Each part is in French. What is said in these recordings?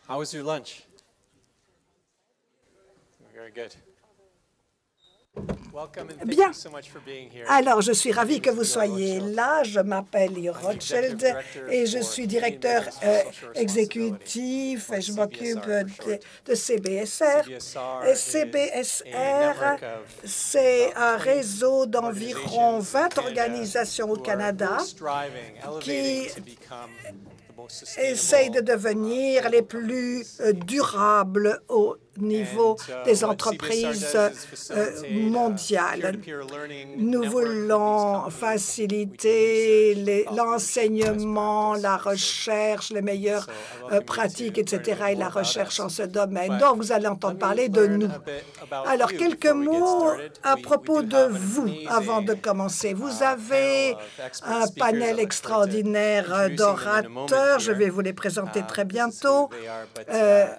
How was your lunch? Very good. Bien. Alors, je suis ravie que vous soyez là. Je m'appelle Leo Rothschild et je suis directeur exécutif et je m'occupe de CBSR. Et CBSR, c'est un réseau d'environ 20 organisations au Canada qui essayent de devenir les plus durables au niveau des entreprises mondiales. Nous voulons faciliter l'enseignement, la recherche, les meilleures pratiques, etc., et la recherche en ce domaine. Donc, vous allez entendre parler de nous. Alors, quelques mots à propos de vous avant de commencer. Vous avez un panel extraordinaire d'orateurs. Je vais vous les présenter très bientôt.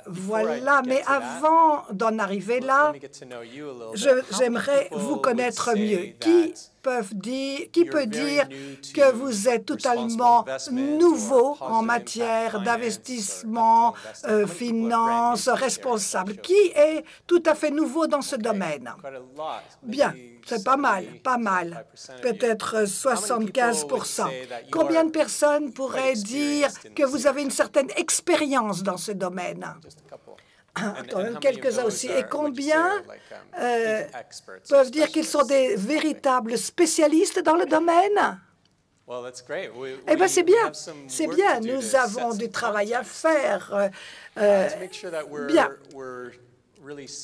Voilà, mais avant d'en arriver là, j'aimerais vous connaître mieux. Qui peut dire que vous êtes totalement nouveau en matière d'investissement, finance, responsable? Qui est tout à fait nouveau dans ce domaine? Bien, c'est pas mal, pas mal. Peut-être 75%. Combien de personnes pourraient dire que vous avez une certaine expérience dans ce domaine? Quelques-uns aussi. Et combien peuvent dire qu'ils sont des véritables spécialistes dans le domaine? Eh bien, c'est bien. C'est bien. Nous avons du travail à faire. Bien.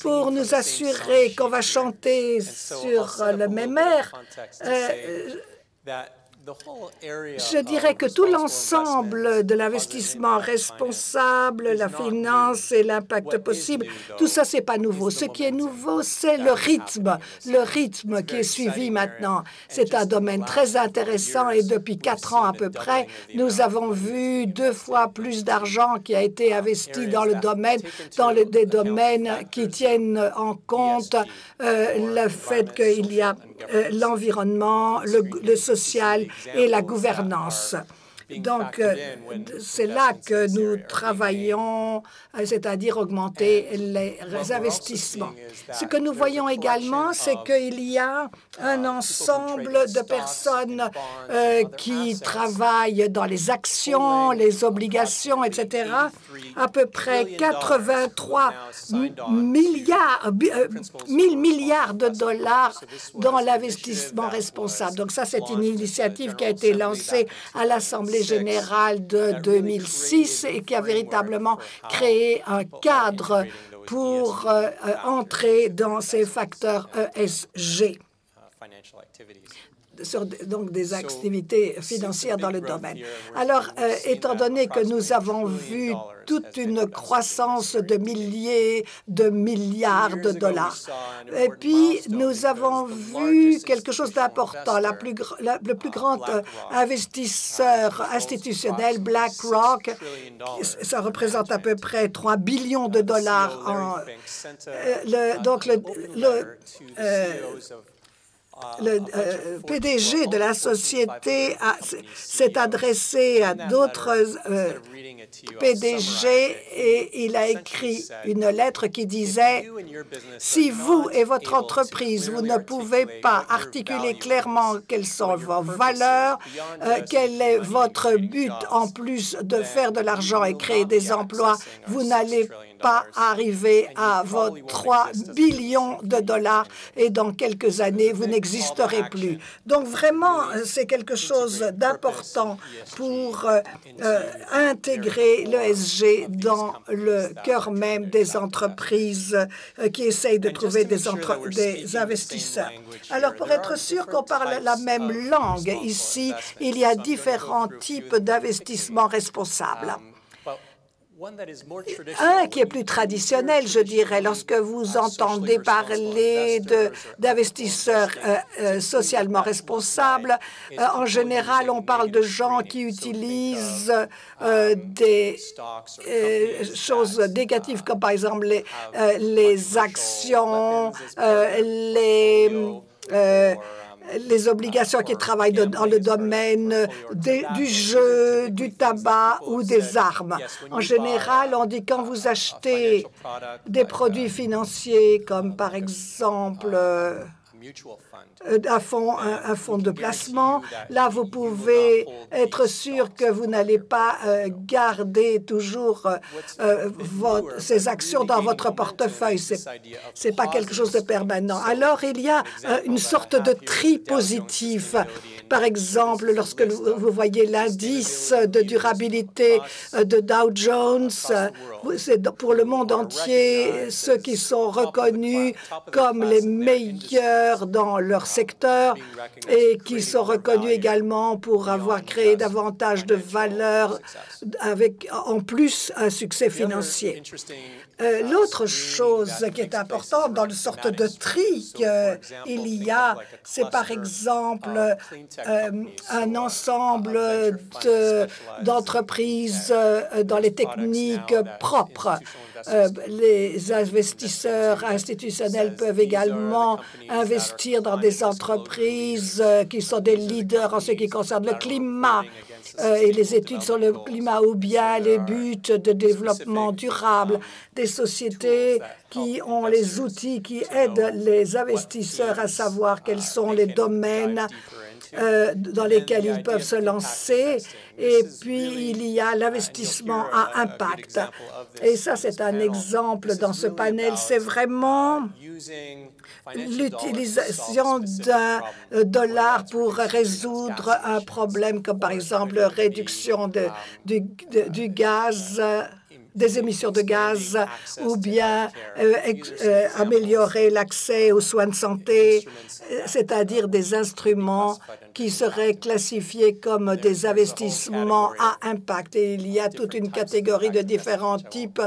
Pour nous assurer qu'on va chanter sur le même air, je dirais que tout l'ensemble de l'investissement responsable, la finance et l'impact possible, tout ça, c'est pas nouveau. Ce qui est nouveau, c'est le rythme qui est suivi maintenant. C'est un domaine très intéressant et depuis 4 ans à peu près, nous avons vu 2 fois plus d'argent qui a été investi dans le domaine, des domaines qui tiennent en compte le fait qu'il y a l'environnement, le social et la gouvernance. Donc, c'est là que nous travaillons, c'est-à-dire augmenter les investissements. Ce que nous voyons également, c'est qu'il y a un ensemble de personnes qui travaillent dans les actions, les obligations, etc. À peu près 83 milliards de dollars dans l'investissement responsable. Donc, ça, c'est une initiative qui a été lancée à l'Assemblée générale de 2006 et qui a véritablement créé un cadre pour entrer dans ces facteurs ESG. Donc des activités financières dans le domaine. Alors, étant donné que nous avons vu toute une croissance de milliers de milliards de dollars, et puis nous avons vu quelque chose d'important. Le plus grand investisseur institutionnel, BlackRock, ça représente à peu près 3 billions de dollars. Donc, le PDG de la société s'est adressé à d'autres PDG et il a écrit une lettre qui disait « Si vous et votre entreprise, vous ne pouvez pas articuler clairement quelles sont vos valeurs, quel est votre but en plus de faire de l'argent et créer des emplois, vous n'allez pas arriver à vos 3 billions de dollars et dans quelques années, vous n'existerez plus. » Donc vraiment, c'est quelque chose d'important pour intégrer l'ESG dans le cœur même des entreprises qui essayent de trouver des investisseurs. Alors, pour être sûr qu'on parle la même langue, ici, il y a différents types d'investissements responsables. Un qui est plus traditionnel, je dirais, lorsque vous entendez parler d'investisseurs socialement responsables, en général, on parle de gens qui utilisent des choses négatives, comme par exemple les actions, les obligations qui travaillent dans le domaine du jeu, du tabac ou des armes. En général, on dit quand vous achetez des produits financiers comme par exemple un fonds de placement, là, vous pouvez être sûr que vous n'allez pas garder toujours ces actions dans votre portefeuille. C'est pas quelque chose de permanent. Alors, il y a une sorte de tri positif. Par exemple, lorsque vous voyez l'indice de durabilité de Dow Jones, c'est pour le monde entier ceux qui sont reconnus comme les meilleurs dans leur secteur et qui sont reconnus également pour avoir créé davantage de valeur avec en plus un succès financier. L'autre chose qui est importante dans le sorte de tri qu'il y a, c'est par exemple un ensemble d'entreprises dans les techniques propres. Les investisseurs institutionnels peuvent également investir dans des entreprises qui sont des leaders en ce qui concerne le climat et les études sur le climat ou bien les buts de développement durable, des sociétés qui ont les outils qui aident les investisseurs à savoir quels sont les domaines dans lesquels ils peuvent se lancer. Et puis, il y a l'investissement à impact. Et ça, c'est un exemple dans ce panel. C'est vraiment l'utilisation d'un dollar pour résoudre un problème comme, par exemple, réduction du gaz, des émissions de gaz, ou bien améliorer l'accès aux soins de santé, c'est-à-dire des instruments qui seraient classifiés comme des investissements à impact. Et il y a toute une catégorie de différents types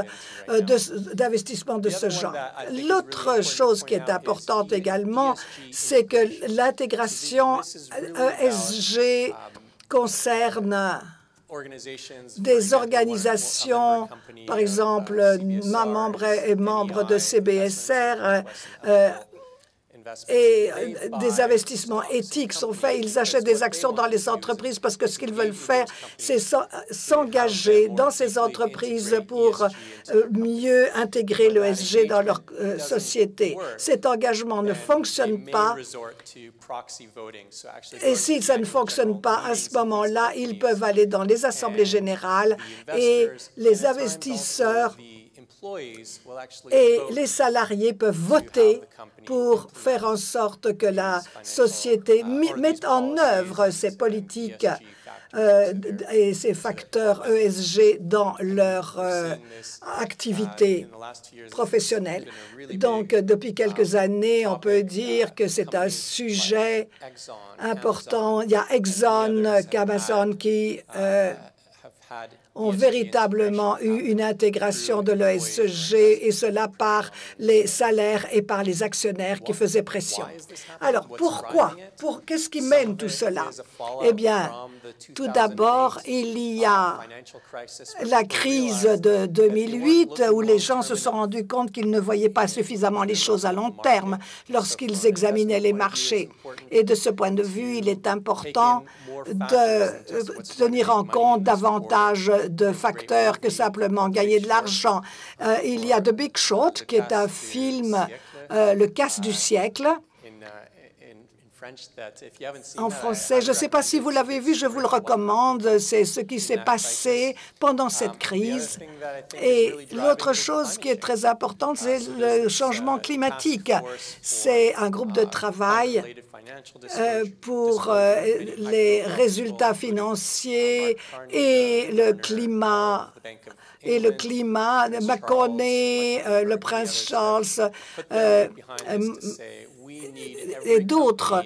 d'investissements de ce genre. L'autre chose qui est importante également, c'est que l'intégration ESG concerne des organisations, par exemple, ma membre est membre de CBSR, et des investissements éthiques sont faits. Ils achètent des actions dans les entreprises parce que ce qu'ils veulent faire, c'est s'engager dans ces entreprises pour mieux intégrer l'ESG dans leur société. Cet engagement ne fonctionne pas. Et si ça ne fonctionne pas, à ce moment-là, ils peuvent aller dans les assemblées générales et les investisseurs et les salariés peuvent voter pour faire en sorte que la société mette en œuvre ces politiques et ces facteurs ESG dans leur activité professionnelle. Donc, depuis quelques années, on peut dire que c'est un sujet important. Il y a Exxon, Amazon qui ont véritablement eu une intégration de l'ESG, et cela par les salaires et par les actionnaires qui faisaient pression. Alors, pourquoi? Qu'est-ce qui mène tout cela? Eh bien, tout d'abord, il y a la crise de 2008 où les gens se sont rendus compte qu'ils ne voyaient pas suffisamment les choses à long terme lorsqu'ils examinaient les marchés. Et de ce point de vue, il est important de tenir en compte davantage de facteurs que simplement gagner de l'argent. Il y a The Big Short, qui est un film, le casse du siècle. En français, je ne sais pas si vous l'avez vu, je vous le recommande. C'est ce qui s'est passé pendant cette crise. Et l'autre chose qui est très importante, c'est le changement climatique. C'est un groupe de travail pour les résultats financiers et le climat. McConney, le prince Charles et d'autres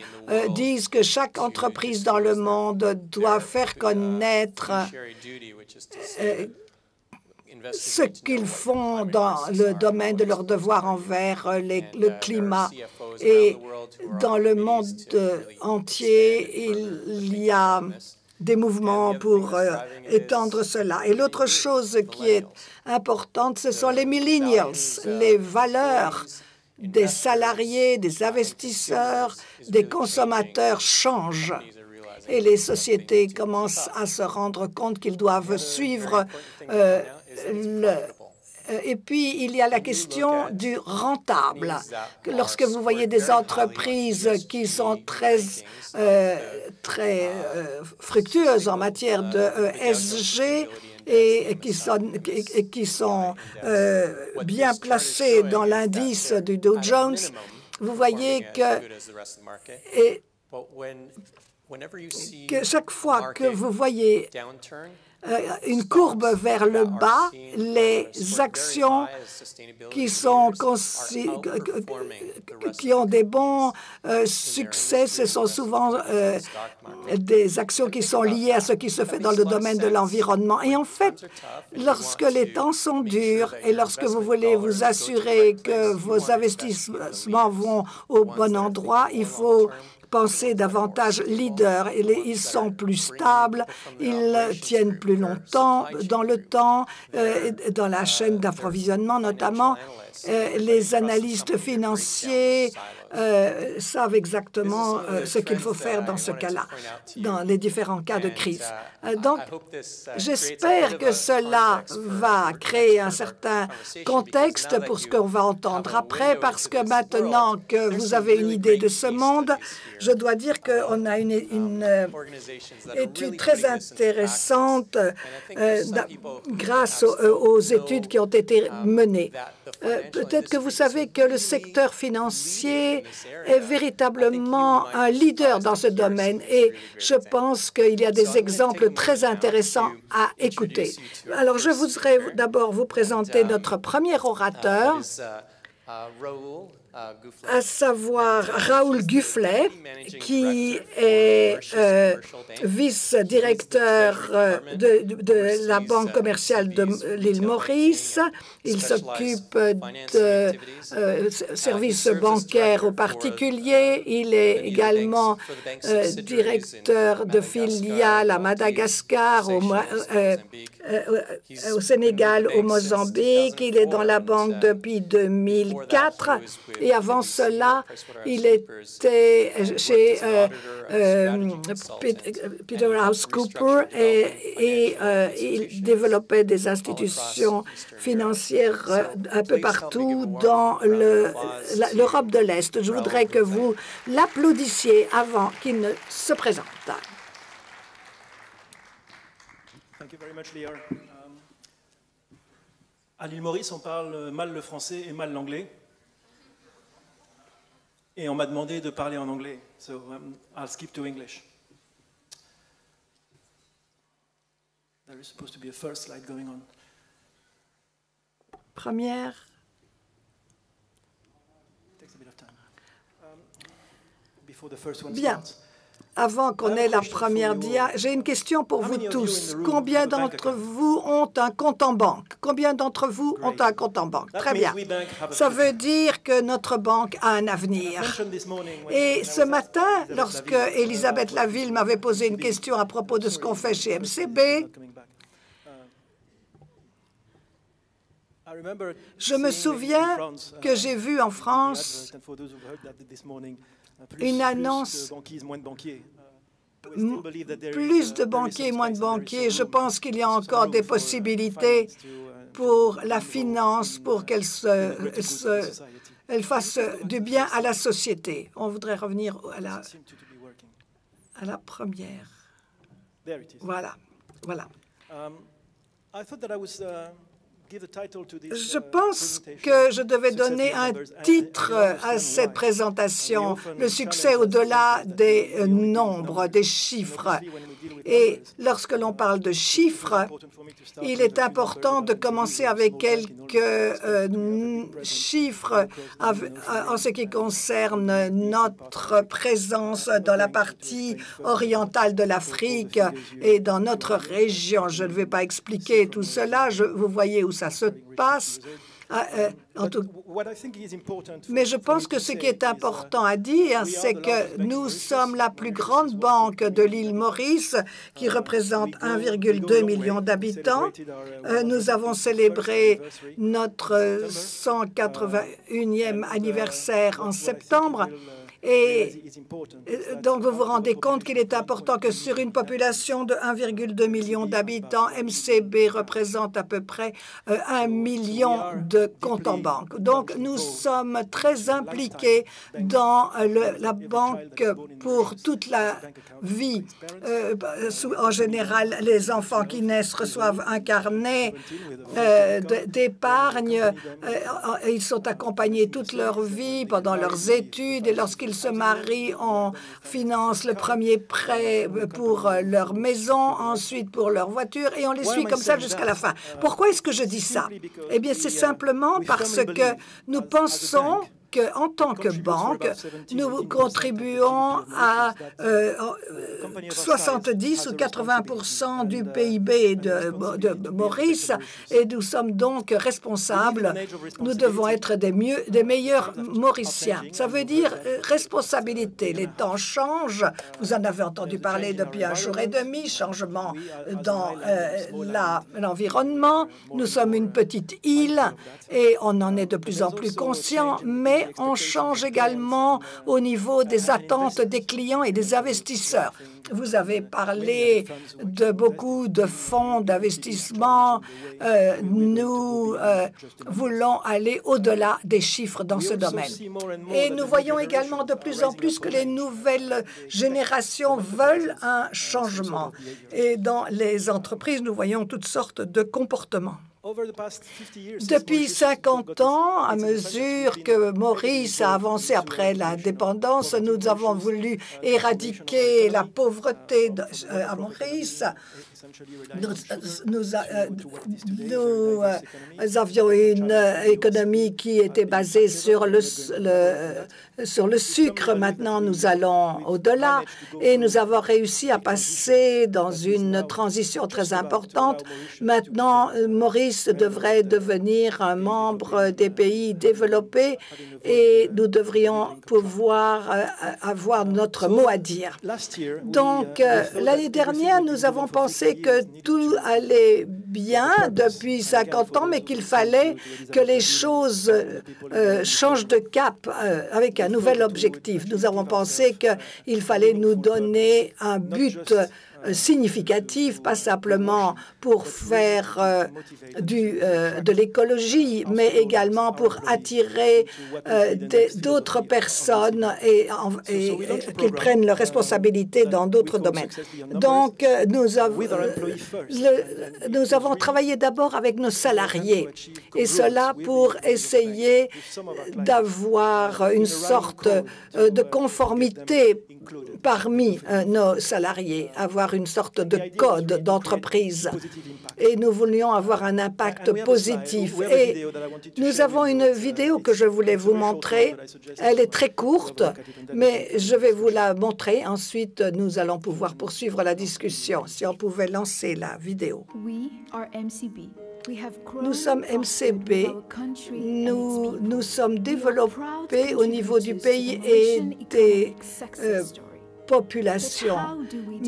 disent que chaque entreprise dans le monde doit faire connaître ce qu'ils font dans le domaine de leurs devoirs envers le climat. Et dans le monde entier, il y a des mouvements pour étendre cela. Et l'autre chose qui est importante, ce sont les millennials, les valeurs des salariés, des investisseurs, des consommateurs changent. Et les sociétés commencent à se rendre compte qu'ils doivent suivre Et puis, il y a la question du rentable. Lorsque vous voyez des entreprises qui sont très fructueuses en matière de ESG et qui sont bien placées dans l'indice du Dow Jones, vous voyez que chaque fois que vous voyez une courbe vers le bas, les actions qui ont des bons succès, ce sont souvent des actions qui sont liées à ce qui se fait dans le domaine de l'environnement. Et en fait, lorsque les temps sont durs et lorsque vous voulez vous assurer que vos investissements vont au bon endroit, il faut penser davantage leader. Ils sont plus stables, ils tiennent plus longtemps dans le temps, dans la chaîne d'approvisionnement notamment. Les analystes financiers savent exactement ce qu'il faut faire dans ce cas-là, dans les différents cas de crise. Donc, j'espère que cela va créer un certain contexte pour ce qu'on va entendre après, parce que maintenant que vous avez une idée de ce monde, je dois dire qu'on a une étude très intéressante grâce aux études qui ont été menées. Peut-être que vous savez que le secteur financier est véritablement un leader dans ce domaine et je pense qu'il y a des exemples très intéressants à écouter. Alors, je voudrais d'abord vous présenter notre premier orateur, à savoir Raoul Gufflet, qui est vice-directeur de la Banque commerciale de l'île Maurice. Il s'occupe de services bancaires aux particuliers. Il est également directeur de filiales à Madagascar, au Sénégal, au Mozambique. Il est dans la banque depuis 2004. Et avant cela, il était chez PricewaterhouseCoopers et il développait des institutions financières un peu partout dans l'Europe de l'Est. Je voudrais que vous l'applaudissiez avant qu'il ne se présente. Thank you very much, Leah. À l'île Maurice, on parle mal le français et mal l'anglais. Et on m'a demandé de parler en anglais, so I'll skip to English. There is supposed to be a first slide going on. Première. Takes a bit of time. Before the first one Bien. starts. Avant qu'on ait la première dia, j'ai une question pour vous tous. Combien d'entre vous ont un compte en banque? Combien d'entre vous ont un compte en banque? Très bien. Ça veut dire que notre banque a un avenir. Et ce matin, lorsque Elisabeth Laville m'avait posé une question à propos de ce qu'on fait chez MCB, je me souviens que j'ai vu en France une annonce, plus de banquiers, moins de banquiers. Je pense qu'il y a encore des possibilités pour la finance, pour qu'elle fasse du bien à la société. On voudrait revenir à la première. Voilà, voilà. Je pense que je devais donner un titre à cette présentation, le succès au-delà des nombres, des chiffres. Et lorsque l'on parle de chiffres, il est important de commencer avec quelques chiffres en ce qui concerne notre présence dans la partie orientale de l'Afrique et dans notre région. Je ne vais pas expliquer tout cela, vous voyez où ça se passe. Mais je pense que ce qui est important à dire, c'est que nous sommes la plus grande banque de l'île Maurice, qui représente 1,2 million d'habitants. Nous avons célébré notre 181e anniversaire en septembre. Et donc, vous vous rendez compte qu'il est important que sur une population de 1,2 million d'habitants, MCB représente à peu près 1 million de comptes en banque. Donc, nous sommes très impliqués dans la banque pour toute la vie. En général, les enfants qui naissent reçoivent un carnet d'épargne. Ils sont accompagnés toute leur vie pendant leurs études et lorsqu'ils se marient, on finance le premier prêt pour leur maison, ensuite pour leur voiture, et on les suit comme ça jusqu'à la fin. Pourquoi est-ce que je dis ça? Eh bien, c'est simplement parce que nous pensons qu'en tant que banque, nous contribuons à 70 ou 80% du PIB de Maurice et nous sommes donc responsables. Nous devons être des meilleurs Mauriciens. Ça veut dire responsabilité. Les temps changent. Vous en avez entendu parler depuis un jour et demi. Changement dans l'environnement. Nous sommes une petite île et on en est de plus en plus conscient, mais on change également au niveau des attentes des clients et des investisseurs. Vous avez parlé de beaucoup de fonds d'investissement. Nous voulons aller au-delà des chiffres dans ce domaine. Et nous voyons également de plus en plus que les nouvelles générations veulent un changement. Et dans les entreprises, nous voyons toutes sortes de comportements. Depuis 50 ans, à mesure que Maurice a avancé après l'indépendance, nous avons voulu éradiquer la pauvreté à Maurice. Nous avions une économie qui était basée sur le sucre. Maintenant, nous allons au-delà et nous avons réussi à passer dans une transition très importante. Maintenant, Maurice devrait devenir un membre des pays développés et nous devrions pouvoir avoir notre mot à dire. Donc, l'année dernière, nous avons pensé que tout allait bien depuis 50 ans, mais qu'il fallait que les choses changent de cap avec un nouvel objectif. Nous avons pensé qu'il fallait nous donner un but significatif, pas simplement pour faire de l'écologie, mais également pour attirer d'autres personnes et qu'ils prennent leurs responsabilités dans d'autres domaines. Donc, nous avons travaillé d'abord avec nos salariés, et cela pour essayer d'avoir une sorte de conformité parmi nos salariés, avoir une sorte de code d'entreprise. Et nous voulions avoir un impact positif. Et nous avons une vidéo que je voulais vous montrer. Elle est très courte, mais je vais vous la montrer. Ensuite, nous allons pouvoir poursuivre la discussion. Si on pouvait lancer la vidéo. Nous sommes MCB, nous sommes développés au niveau du pays et des populations.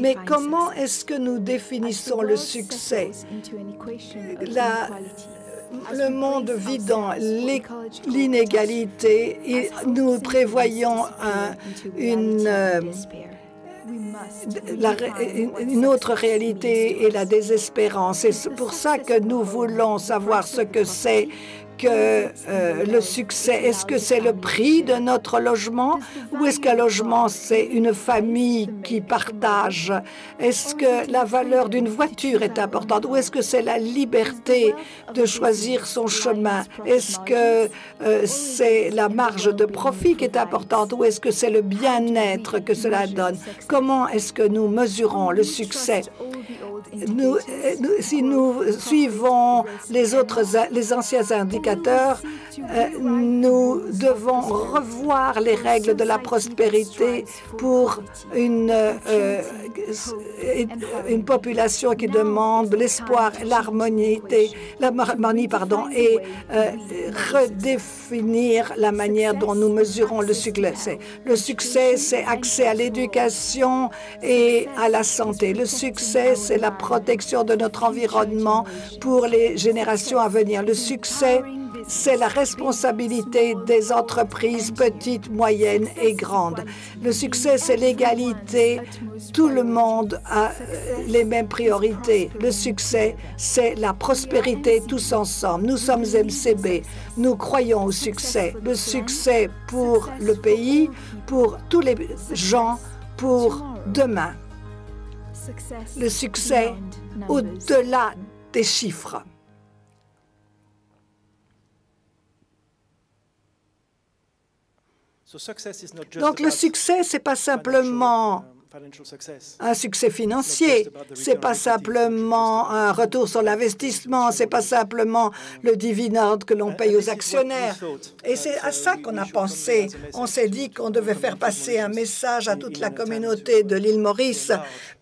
Mais comment est-ce que nous définissons le succès? Le monde vit dans l'inégalité et nous prévoyons une autre réalité et la désespérance. Et c'est pour ça que nous voulons savoir ce que c'est que le succès. Est-ce que c'est le prix de notre logement ou est-ce qu'un logement, c'est une famille qui partage? Est-ce que la valeur d'une voiture est importante ou est-ce que c'est la liberté de choisir son chemin? Est-ce que c'est la marge de profit qui est importante ou est-ce que c'est le bien-être que cela donne? Comment est-ce que nous mesurons le succès? Si nous suivons les anciens indicateurs indicateurs. Nous devons revoir les règles de la prospérité pour une population qui demande l'espoir, l'harmonie, et redéfinir la manière dont nous mesurons le succès. Le succès, c'est accès à l'éducation et à la santé. Le succès, c'est la protection de notre environnement pour les générations à venir. Le succès, c'est la responsabilité des entreprises petites, moyennes et grandes. Le succès, c'est l'égalité. Tout le monde a les mêmes priorités. Le succès, c'est la prospérité tous ensemble. Nous sommes MCB. Nous croyons au succès. Le succès pour le pays, pour tous les gens, pour demain. Le succès au-delà des chiffres. Donc, le succès, ce n'est pas simplement un succès financier, ce n'est pas simplement un retour sur l'investissement, ce n'est pas simplement le dividende que l'on paye aux actionnaires. Et c'est à ça qu'on a pensé. On s'est dit qu'on devait faire passer un message à toute la communauté de l'île Maurice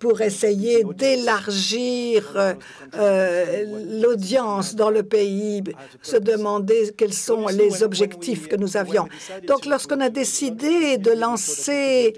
pour essayer d'élargir l'audience dans le pays, se demander quels sont les objectifs que nous avions. Donc, lorsqu'on a décidé de lancer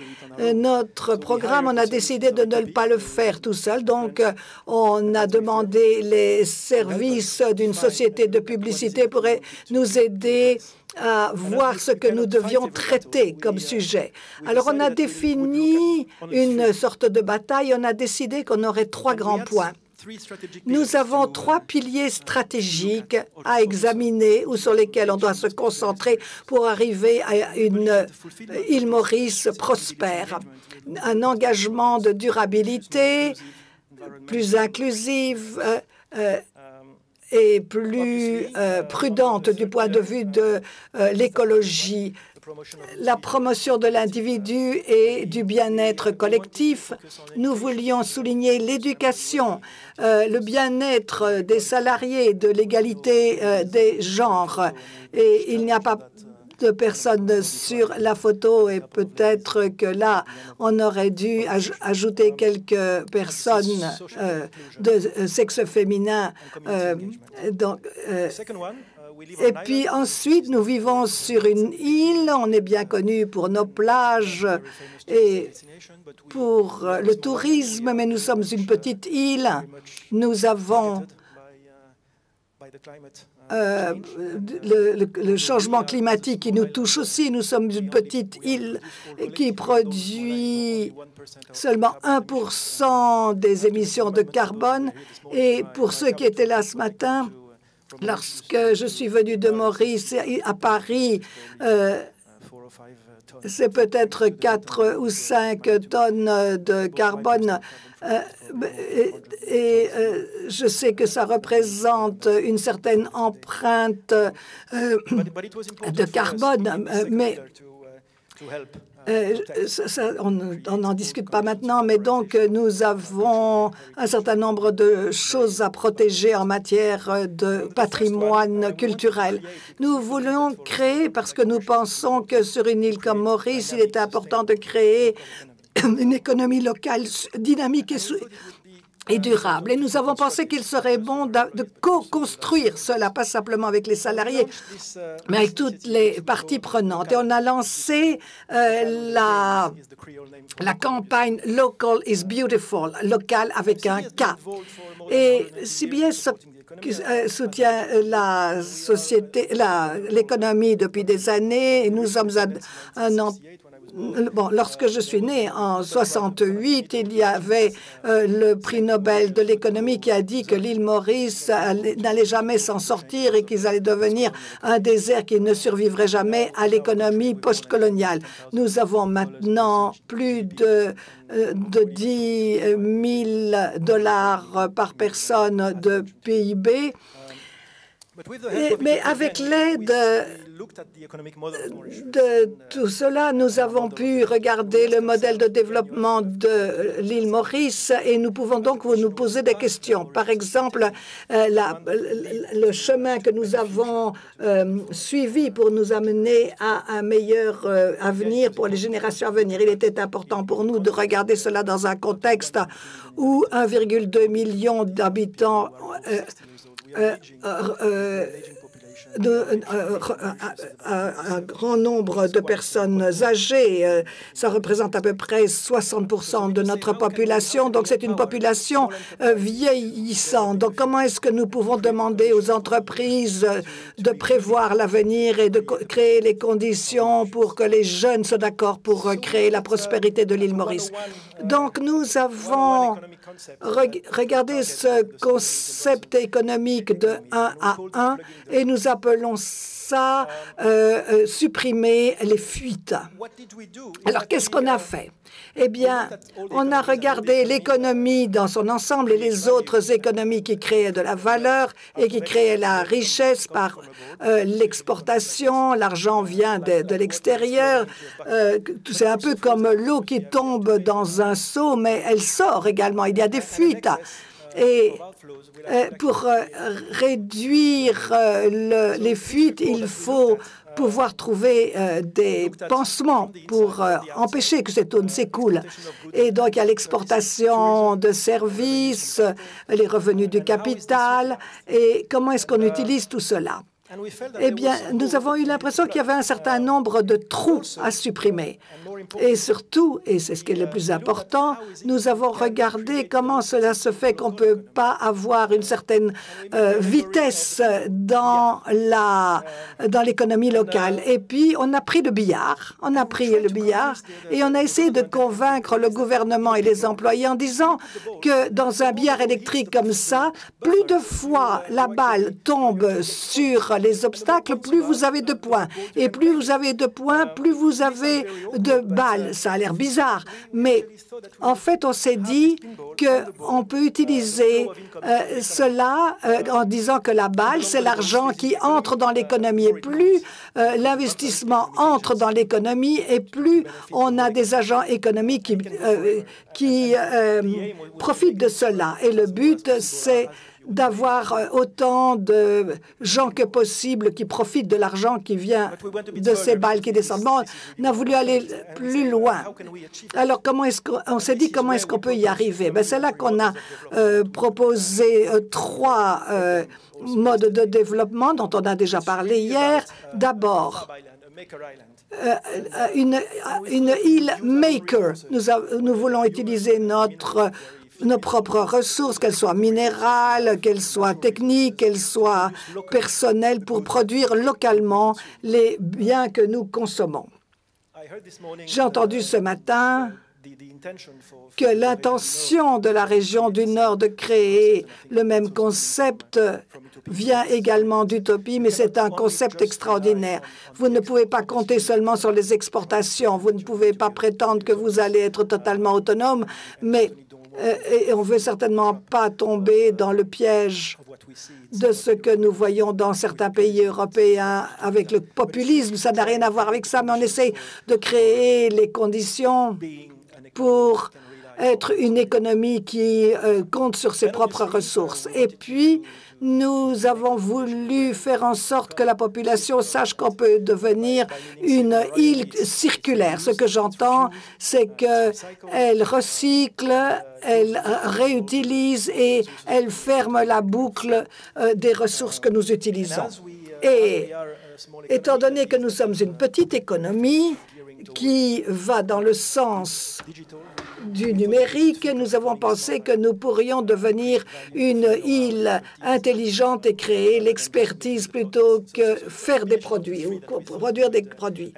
notre programme, on a décidé de ne pas le faire tout seul. Donc, on a demandé les services d'une société de publicité pour nous aider à voir ce que nous devions traiter comme sujet. Alors, on a défini une sorte de bataille. On a décidé qu'on aurait 3 grands points. Nous avons 3 piliers stratégiques à examiner ou sur lesquels on doit se concentrer pour arriver à une île Maurice prospère. Un engagement de durabilité plus inclusive et plus prudente du point de vue de l'écologie, la promotion de l'individu et du bien-être collectif. Nous voulions souligner l'éducation, le bien-être des salariés, de l'égalité des genres. Et il n'y a pas de personnes sur la photo et peut-être que là, on aurait dû ajouter quelques personnes de sexe féminin. Et puis ensuite, nous vivons sur une île. On est bien connu pour nos plages et pour le tourisme, mais nous sommes une petite île. Nous avons le changement climatique qui nous touche aussi. Nous sommes une petite île qui produit seulement 1% des émissions de carbone. Et pour ceux qui étaient là ce matin, lorsque je suis venue de Maurice à Paris, c'est peut-être 4 ou 5 tonnes de carbone. Je sais que ça représente une certaine empreinte de carbone, mais on n'en discute pas maintenant, mais donc nous avons un certain nombre de choses à protéger en matière de patrimoine culturel. Nous voulons créer, parce que nous pensons que sur une île comme Maurice, il est important de créer une économie locale dynamique et durable. Et nous avons pensé qu'il serait bon de co-construire cela, pas simplement avec les salariés, mais avec toutes les parties prenantes. Et on a lancé la campagne Local is Beautiful, local avec un K. Et CBS soutient la société, l'économie depuis des années. Et nous sommes un Bon, lorsque je suis née en 68, il y avait le prix Nobel de l'économie qui a dit que l'île Maurice n'allait jamais s'en sortir et qu'ils allaient devenir un désert qui ne survivrait jamais à l'économie postcoloniale. Nous avons maintenant plus de 10 000 $ par personne de PIB. Mais avec l'aide de tout cela, nous avons pu regarder le modèle de développement de l'île Maurice et nous pouvons donc nous poser des questions. Par exemple, le chemin que nous avons suivi pour nous amener à un meilleur avenir pour les générations à venir. Il était important pour nous de regarder cela dans un contexte où 1,2 million d'habitants un grand nombre de personnes âgées. Ça représente à peu près 60% de notre population. Donc, c'est une population vieillissante. Donc, comment est-ce que nous pouvons demander aux entreprises de prévoir l'avenir et de créer les conditions pour que les jeunes soient d'accord pour créer la prospérité de l'île Maurice? Donc, nous avons regardé ce concept économique de 1 à 1 et nous appelons ça supprimer les fuites. Alors, qu'est-ce qu'on a fait? Eh bien, on a regardé l'économie dans son ensemble et les autres économies qui créaient de la valeur et qui créaient la richesse par l'exportation. L'argent vient de l'extérieur. C'est un peu comme l'eau qui tombe dans un seau, mais elle sort également. Il y a des fuites. Et pour réduire les fuites, il faut pouvoir trouver des pansements pour empêcher que cette eau ne s'écoule. Et donc, il y a l'exportation de services, les revenus du capital. Et comment est-ce qu'on utilise tout cela? Eh bien, nous avons eu l'impression qu'il y avait un certain nombre de trous à supprimer. Et surtout, et c'est ce qui est le plus important, nous avons regardé comment cela se fait qu'on ne peut pas avoir une certaine vitesse dans l'économie locale. Et puis, on a pris le billard. On a pris le billard et on a essayé de convaincre le gouvernement et les employés en disant que dans un billard électrique comme ça, plus de fois la balle tombe sur les obstacles, plus vous avez de points. Et plus vous avez de points, plus vous avez de balles. Ça a l'air bizarre, mais en fait, on s'est dit qu'on peut utiliser cela en disant que la balle, c'est l'argent qui entre dans l'économie. Et plus l'investissement entre dans l'économie, et plus on a des agents économiques qui profitent de cela. Et le but, c'est d'avoir autant de gens que possible qui profitent de l'argent qui vient de ces balles qui descendent. Bon, on a voulu aller plus loin. Alors, on s'est dit comment est-ce qu'on peut y arriver? Ben, c'est là qu'on a proposé 3 modes de développement dont on a déjà parlé hier. D'abord, une île maker. Nous voulons utiliser nos propres ressources, qu'elles soient minérales, qu'elles soient techniques, qu'elles soient personnelles, pour produire localement les biens que nous consommons. J'ai entendu ce matin que l'intention de la région du Nord de créer le même concept vient également d'Utopie, mais c'est un concept extraordinaire. Vous ne pouvez pas compter seulement sur les exportations, vous ne pouvez pas prétendre que vous allez être totalement autonome, mais et on ne veut certainement pas tomber dans le piège de ce que nous voyons dans certains pays européens avec le populisme. Ça n'a rien à voir avec ça, mais on essaie de créer les conditions pour être une économie qui compte sur ses propres ressources. Et puis, nous avons voulu faire en sorte que la population sache qu'on peut devenir une île circulaire. Ce que j'entends, c'est qu'elle recycle, elle réutilise et elle ferme la boucle des ressources que nous utilisons. Et étant donné que nous sommes une petite économie qui va dans le sens du numérique, nous avons pensé que nous pourrions devenir une île intelligente et créer l'expertise plutôt que faire des produits ou produire des produits.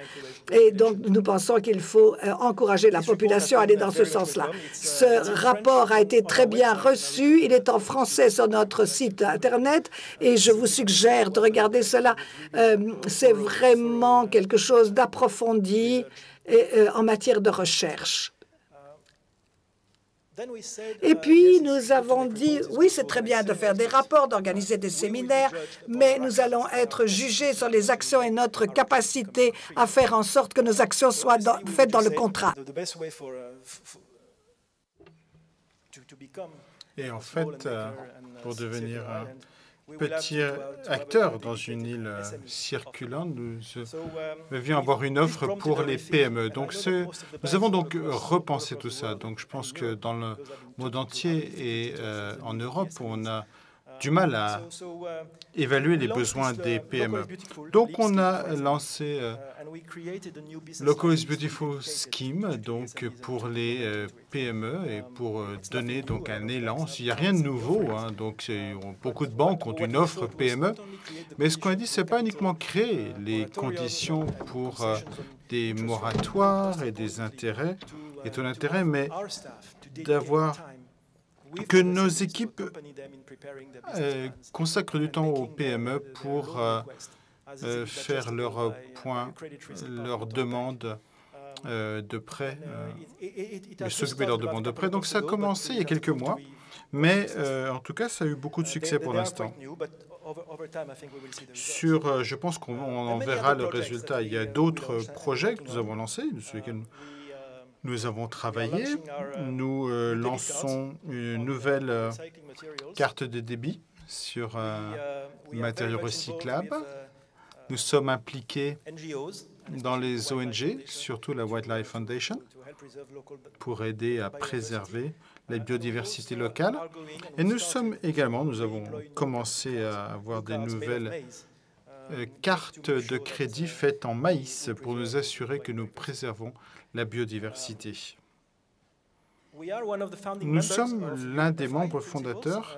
Et donc, nous pensons qu'il faut encourager la population à aller dans ce sens-là. Ce rapport a été très bien reçu. Il est en français sur notre site Internet et je vous suggère de regarder cela. C'est vraiment quelque chose d'approfondi en matière de recherche. Et puis, nous avons dit, oui, c'est très bien de faire des rapports, d'organiser des séminaires, mais nous allons être jugés sur les actions et notre capacité à faire en sorte que nos actions soient faites dans le contrat. Et en fait, pour devenir un petit acteur dans une île circulante, nous devions avoir une offre pour les PME. Donc, nous avons donc repensé tout ça. Donc, je pense que dans le monde entier et en Europe, on a du mal à évaluer les besoins des PME. Donc, on a lancé Local is Beautiful Scheme donc pour les PME et pour donner donc un élan. Il n'y a rien de nouveau, hein, donc beaucoup de banques ont une offre PME, mais ce qu'on a dit, c'est pas uniquement créer les conditions pour des moratoires et des intérêts et taux d'intérêt, mais d'avoir que nos équipes consacrent du temps aux PME pour faire leurs points, leurs demandes de prêt, s'occuper de leurs demandes de prêt. Donc ça a commencé il y a quelques mois, mais en tout cas, ça a eu beaucoup de succès pour l'instant. Je pense qu'on en verra le résultat. Il y a d'autres projets que nous avons lancés, sur lesquels nous avons travaillé. Nous lançons une nouvelle carte de débit sur matériaux recyclables. Nous sommes impliqués dans les ONG, surtout la Wildlife Foundation, pour aider à préserver la biodiversité locale. Et nous avons commencé à avoir des nouvelles cartes de crédit faites en maïs pour nous assurer que nous préservons la biodiversité. Nous sommes l'un des membres fondateurs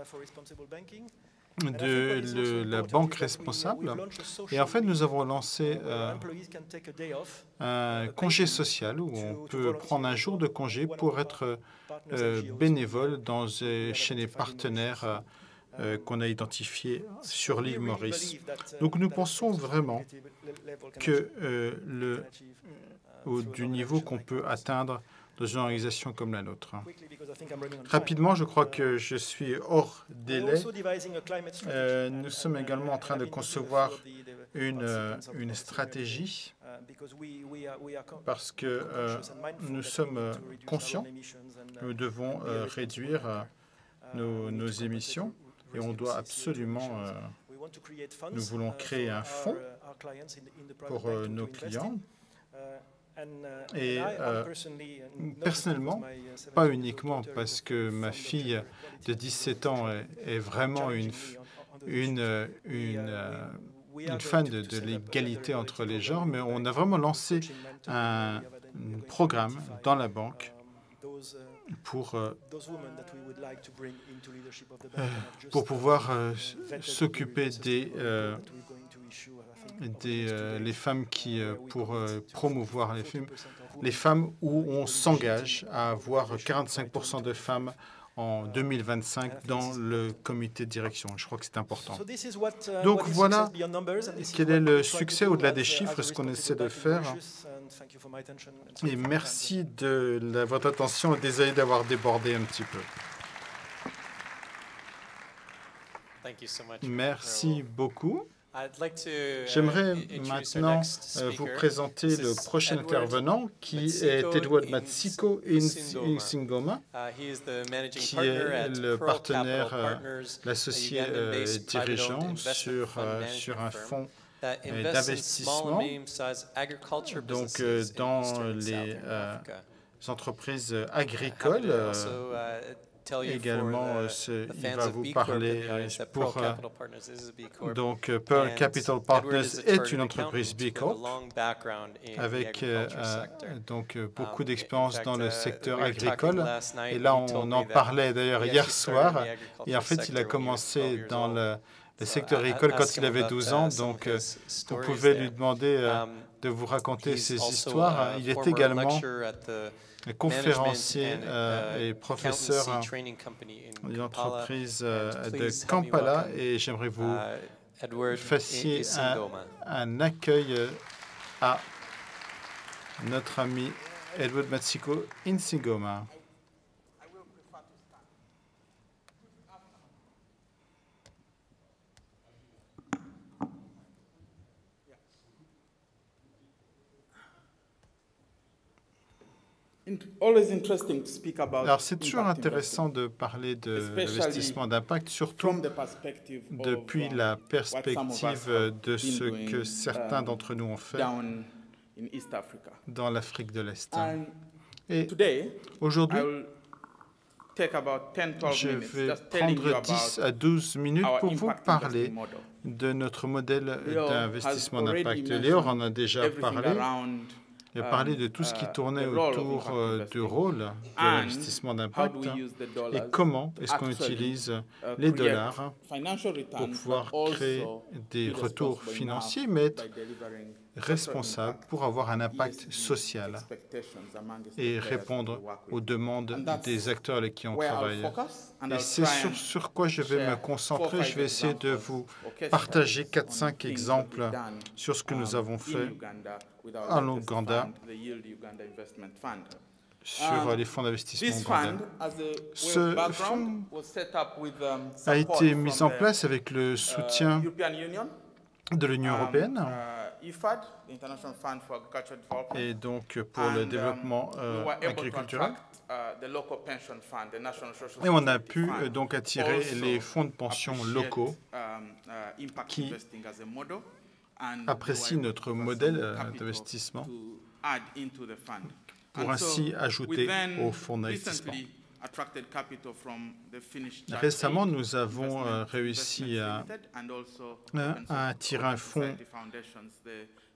de la banque responsable. Et en fait, nous avons lancé un congé social où on peut prendre un jour de congé pour être bénévole chez les partenaires qu'on a identifiés sur l'île Maurice. Donc, nous pensons vraiment que du niveau qu'on peut atteindre dans une organisation comme la nôtre. Rapidement, je crois que je suis hors délai. Nous sommes également en train de concevoir une stratégie parce que nous sommes conscients que nous devons réduire nos émissions et on doit absolument, nous voulons créer un fonds pour nos clients. Et personnellement, pas uniquement parce que ma fille de 17 ans est vraiment une fan de l'égalité entre les genres, mais on a vraiment lancé un programme dans la banque pour pouvoir s'occuper les femmes pour promouvoir les femmes où on s'engage à avoir 45% de femmes en 2025 dans le comité de direction. Je crois que c'est important. Donc voilà quel est le succès au-delà des chiffres, ce qu'on essaie de faire. Et merci de votre attention et désolé d'avoir débordé un petit peu. Merci beaucoup. J'aimerais maintenant vous présenter le prochain intervenant, qui est Edward Matsiko Nsingoma, qui est le partenaire, l'associé dirigeant sur un fonds d'investissement donc, dans les entreprises agricoles. Également, il va vous parler donc Pearl Capital Partners est une entreprise B Corp avec donc beaucoup d'expérience dans le secteur agricole. Et là, on en parlait d'ailleurs hier soir. Et en fait, il a commencé dans le secteur agricole quand il avait 12 ans. Donc, vous pouvez lui demander de vous raconter ses histoires. Il est également conférencier et professeur d'une entreprise de Kampala, et j'aimerais vous fassiez un accueil à notre ami Edward Matsiko Nsingoma. Alors, c'est toujours intéressant de parler de l'investissement d'impact, surtout depuis la perspective de ce que certains d'entre nous ont fait dans l'Afrique de l'Est. Et aujourd'hui, je vais prendre 10 à 12 minutes pour vous parler de notre modèle d'investissement d'impact. Léor en a déjà parlé. Il a parlé de tout ce qui tournait autour du rôle de l'investissement d'impact et comment est-ce qu'on utilise les dollars pour pouvoir créer des retours financiers, mais être responsable pour avoir un impact social et répondre aux demandes des acteurs avec qui on travaille. Et c'est sur quoi je vais me concentrer. Je vais essayer de vous partager 4-5 exemples sur ce que nous avons fait en Ouganda sur les fonds d'investissement ougandais. Ce fonds a été mis en place avec le soutien de l'Union européenne et donc pour le développement agricole. Et on a pu donc attirer les fonds de pension locaux qui apprécient notre modèle d'investissement pour ainsi ajouter au fonds d'investissement. Récemment, nous avons réussi à attirer un fonds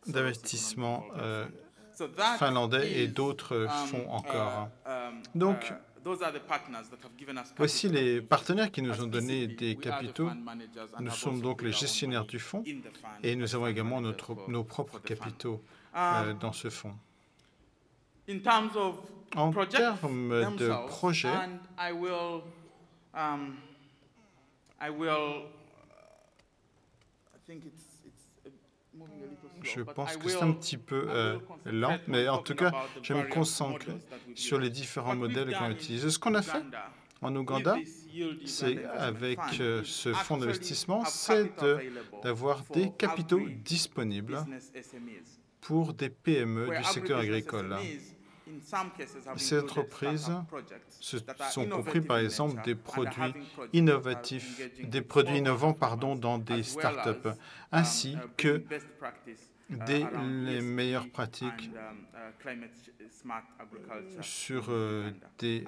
d'investissement finlandais et d'autres fonds encore. Donc, voici les partenaires qui nous ont donné des capitaux. Nous sommes donc les gestionnaires du fonds et nous avons également nos propres capitaux dans ce fonds. En termes de projets, je pense que c'est un petit peu lent, mais en tout cas, je vais me concentrer sur les différents modèles qu'on utilise. Ce qu'on a fait en Ouganda, c'est avec ce fonds d'investissement, c'est d'avoir des capitaux disponibles pour des PME du secteur agricole. Ces entreprises sont compris par exemple des produits innovatifs, des produits innovants dans des startups, ainsi que les meilleures pratiques sur des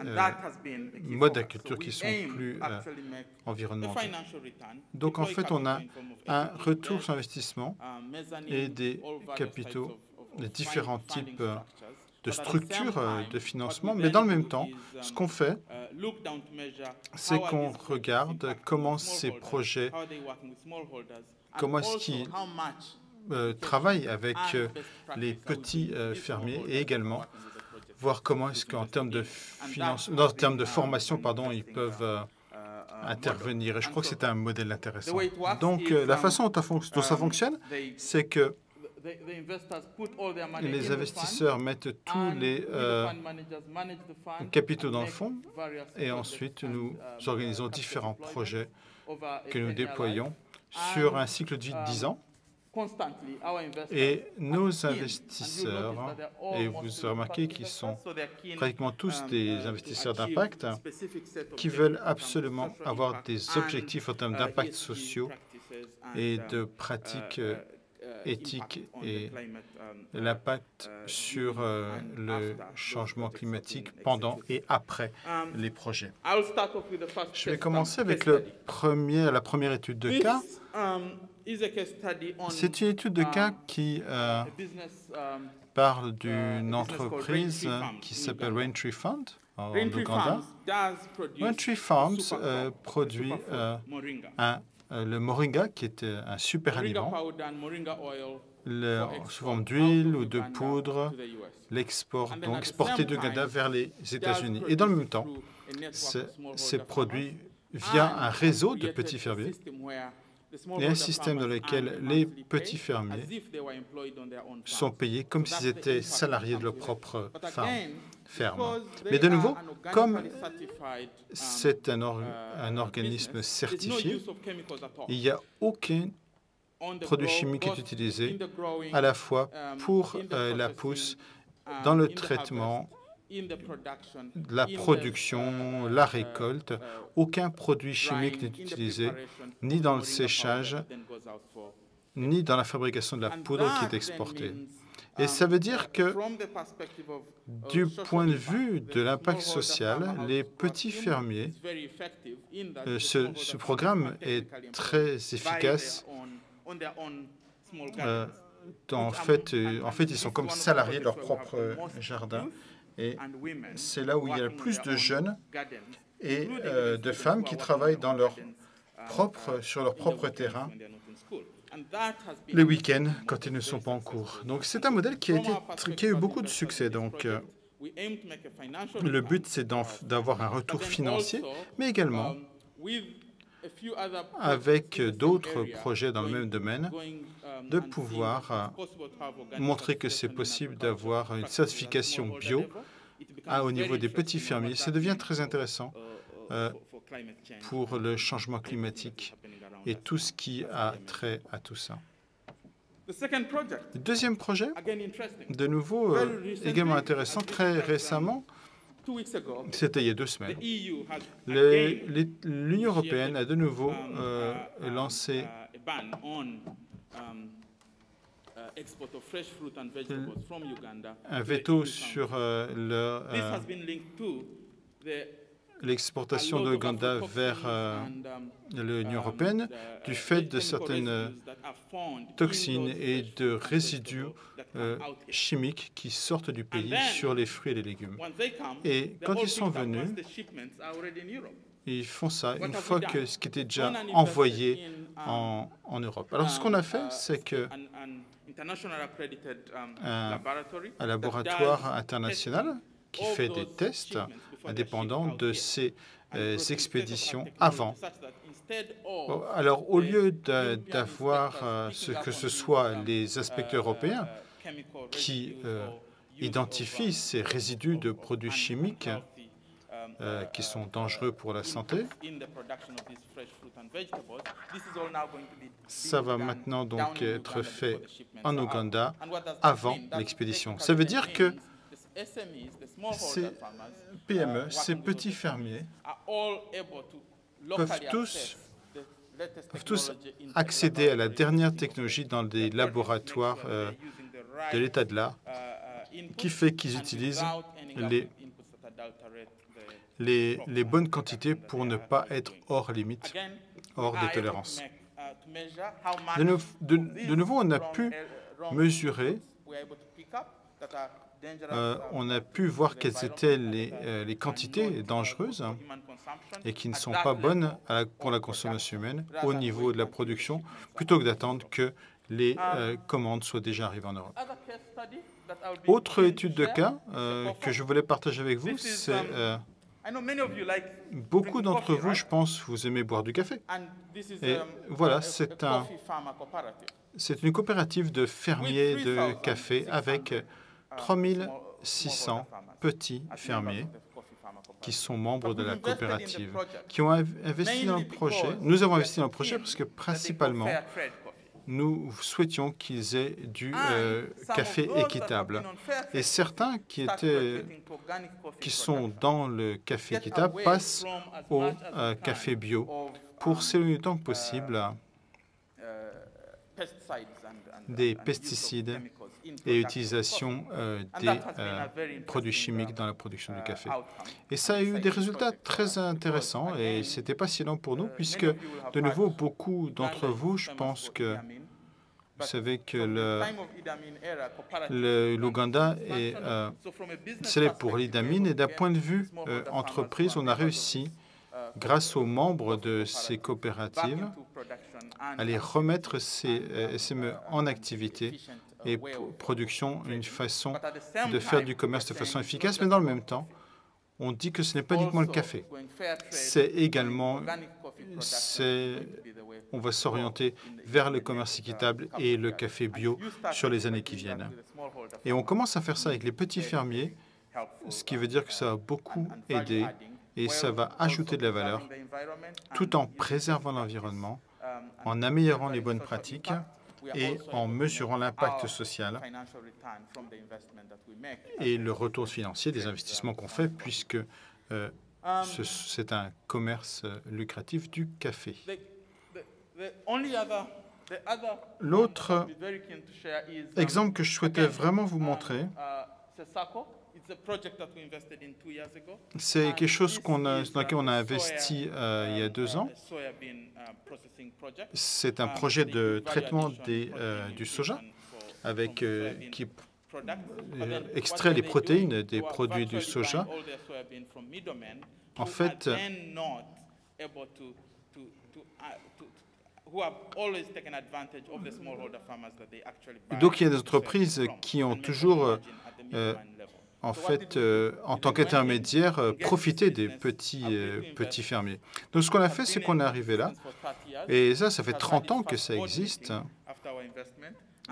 modes d'agriculture qui sont plus environnementaux. Donc en fait, on a un retour sur investissement et des capitaux, des différents types de structures de financement, mais dans le même temps, ce qu'on fait, c'est qu'on regarde comment ces projets, comment est-ce qu'ils travaillent avec les petits fermiers et également voir comment est-ce qu'en termes de formation, ils peuvent intervenir. Et je crois que c'est un modèle intéressant. Donc, la façon dont ça fonctionne, c'est que les investisseurs mettent tous les capitaux dans le fonds et ensuite nous organisons différents projets que nous déployons sur un cycle de vie de 10 ans. Et nos investisseurs, et vous remarquez qu'ils sont pratiquement tous des investisseurs d'impact, qui veulent absolument avoir des objectifs en termes d'impact sociaux et de pratiques éthiques et l'impact sur le changement climatique pendant et après les projets. Je vais commencer avec la première étude de cas. C'est une étude de cas qui parle d'une entreprise qui s'appelle Raintree Fund en Ouganda. Raintree Farms produit le moringa, qui est un super aliment, sous forme d'huile ou de poudre, donc exporté d'Ouganda vers les États-Unis. Et dans le même temps, c'est produit via un réseau de petits fermiers et un système dans lequel les petits fermiers sont payés comme s'ils étaient salariés de leur propre ferme. Mais de nouveau, comme c'est un organisme certifié, il n'y a aucun produit chimique qui est utilisé à la fois pour la pousse, dans le traitement la production, la récolte. Aucun produit chimique n'est utilisé, ni dans le séchage, ni dans la fabrication de la poudre qui est exportée. Et ça veut dire que, du point de vue de l'impact social, les petits fermiers, ce programme est très efficace. En fait, ils sont comme salariés de leur propre jardin. Et c'est là où il y a le plus de jeunes et de femmes qui travaillent sur leur propre terrain les week-ends quand ils ne sont pas en cours. Donc c'est un modèle qui a eu beaucoup de succès. Donc le but, c'est d'avoir un retour financier, mais également avec d'autres projets dans le même domaine, de pouvoir montrer que c'est possible d'avoir une certification bio au niveau des petits fermiers. Ça devient très intéressant pour le changement climatique et tout ce qui a trait à tout ça. Le deuxième projet, de nouveau également intéressant, très récemment, c'était il y a 2 semaines. L'Union européenne a de nouveau lancé un veto sur l'exportation de l'Ouganda vers l'Union européenne du fait de certaines toxines et de résidus chimiques qui sortent du pays sur les fruits et les légumes. Et quand ils sont venus, ils font ça une fois que ce qui était déjà envoyé en Europe. Alors ce qu'on a fait, c'est que un laboratoire international qui fait des tests indépendants de ces expéditions avant. Alors, au lieu d'avoir que ce soit les inspecteurs européens qui identifient ces résidus de produits chimiques qui sont dangereux pour la santé, ça va maintenant donc être fait en Ouganda avant l'expédition. Ça veut dire que ces PME, ces petits fermiers, peuvent tous accéder à la dernière technologie dans des laboratoires de l'état de l'art, qui fait qu'ils utilisent les bonnes quantités pour ne pas être hors limite, hors des tolérances. De nouveau, on a pu mesurer, on a pu voir quelles étaient les quantités dangereuses et qui ne sont pas bonnes pour la consommation humaine au niveau de la production, plutôt que d'attendre que les commandes soient déjà arrivées en Europe. Autre étude de cas que je voulais partager avec vous, c'est beaucoup d'entre vous, je pense, vous aimez boire du café. Et voilà, c'est une coopérative de fermiers de café avec 3600 petits fermiers qui sont membres de la coopérative, qui ont investi dans le projet. Nous avons investi dans le projet parce que principalement, nous souhaitions qu'ils aient du café équitable. Et certains qui sont dans le café équitable passent au café bio pour s'éloigner autant que possible des pesticides et utilisation des produits chimiques dans la production du café. Et ça a eu des résultats très intéressants et c'était passionnant pour nous puisque, de nouveau, beaucoup d'entre vous, je pense que vous savez que l'Ouganda est célèbre pour l'idamine et d'un point de vue entreprise, on a réussi, grâce aux membres de ces coopératives, à les remettre ces SME en activité et production, une façon de faire du commerce de façon efficace, mais dans le même temps, on dit que ce n'est pas uniquement le café. C'est également, on va s'orienter vers le commerce équitable et le café bio sur les années qui viennent. Et on commence à faire ça avec les petits fermiers, ce qui veut dire que ça va beaucoup aider et ça va ajouter de la valeur, tout en préservant l'environnement, en améliorant les bonnes pratiques et en mesurant l'impact social et le retour financier des investissements qu'on fait, puisque c'est un commerce lucratif du café. L'autre exemple que je souhaitais vraiment vous montrer, c'est quelque chose dans lequel on a investi il y a 2 ans. C'est un projet de traitement du soja qui extrait les protéines des produits du soja. En fait, donc il y a des entreprises qui ont toujours en tant qu'intermédiaire, profiter des petits fermiers. Donc, ce qu'on a fait, c'est qu'on est arrivé là, et ça fait 30 ans que ça existe,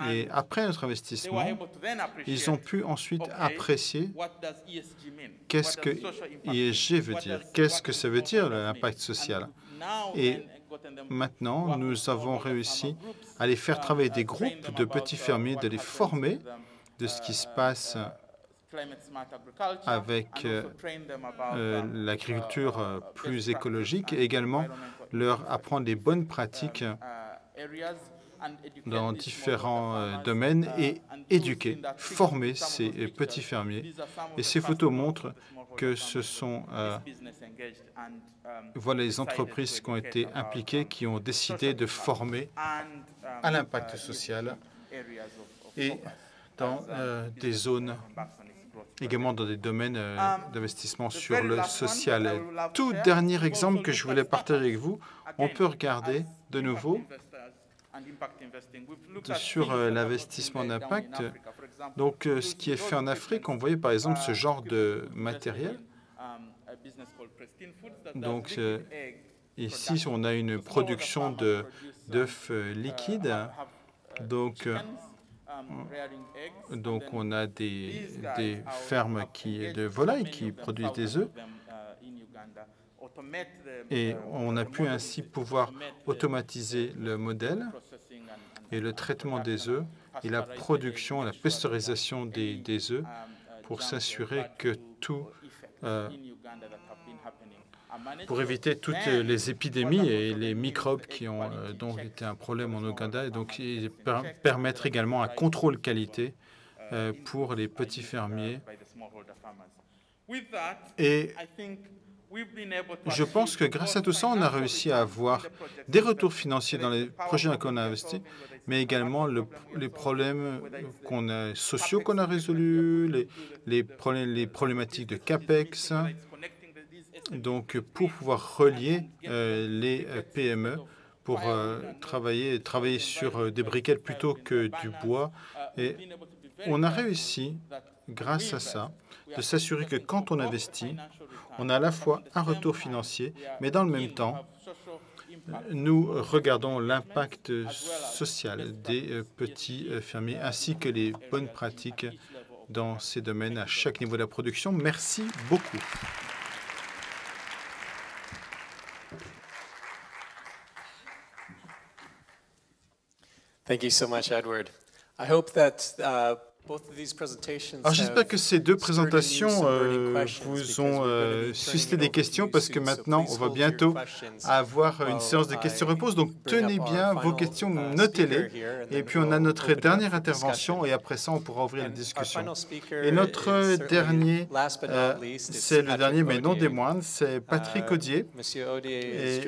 et après notre investissement, ils ont pu ensuite apprécier qu'est-ce que ESG veut dire, qu'est-ce que ça veut dire l'impact social. Et maintenant, nous avons réussi à les faire travailler des groupes de petits fermiers, de les former de ce qui se passe avec l'agriculture plus écologique et également leur apprendre les bonnes pratiques dans différents domaines et éduquer, former ces petits fermiers. Et ces photos montrent que ce sont voilà les entreprises qui ont été impliquées, qui ont décidé de former à l'impact social et dans des zones, également dans des domaines d'investissement sur le social. Tout dernier exemple que je voulais partager avec vous, on peut regarder de nouveau sur l'investissement d'impact. Donc, ce qui est fait en Afrique, on voyait par exemple ce genre de matériel. Donc, ici, on a une production d'œufs liquides. Donc, on a des fermes de volailles qui produisent des œufs. Et on a pu ainsi pouvoir automatiser le modèle et le traitement des œufs et la production, la pasteurisation des œufs pour s'assurer que tout, pour éviter toutes les épidémies et les microbes qui ont donc été un problème en Ouganda, et donc permettre également un contrôle qualité pour les petits fermiers. Et je pense que grâce à tout ça, on a réussi à avoir des retours financiers dans les projets qu'on a investis, mais également les problèmes sociaux qu'on a résolus, les problématiques de CAPEX. Donc, pour pouvoir relier les PME pour travailler sur des briquettes plutôt que du bois. Et on a réussi, grâce à ça, de s'assurer que quand on investit, on a à la fois un retour financier, mais dans le même temps, nous regardons l'impact social des petits fermiers ainsi que les bonnes pratiques dans ces domaines à chaque niveau de la production. Merci beaucoup. Thank you so much, Edward. I hope that alors, j'espère que ces 2 présentations vous ont suscité des questions parce que maintenant, on va bientôt avoir une séance de questions-réponses. Donc, tenez bien vos questions, notez-les. Et puis, on a notre dernière intervention et après ça, on pourra ouvrir la discussion. Et notre dernier, c'est le dernier, mais non des moindres, c'est Patrick Audier. Et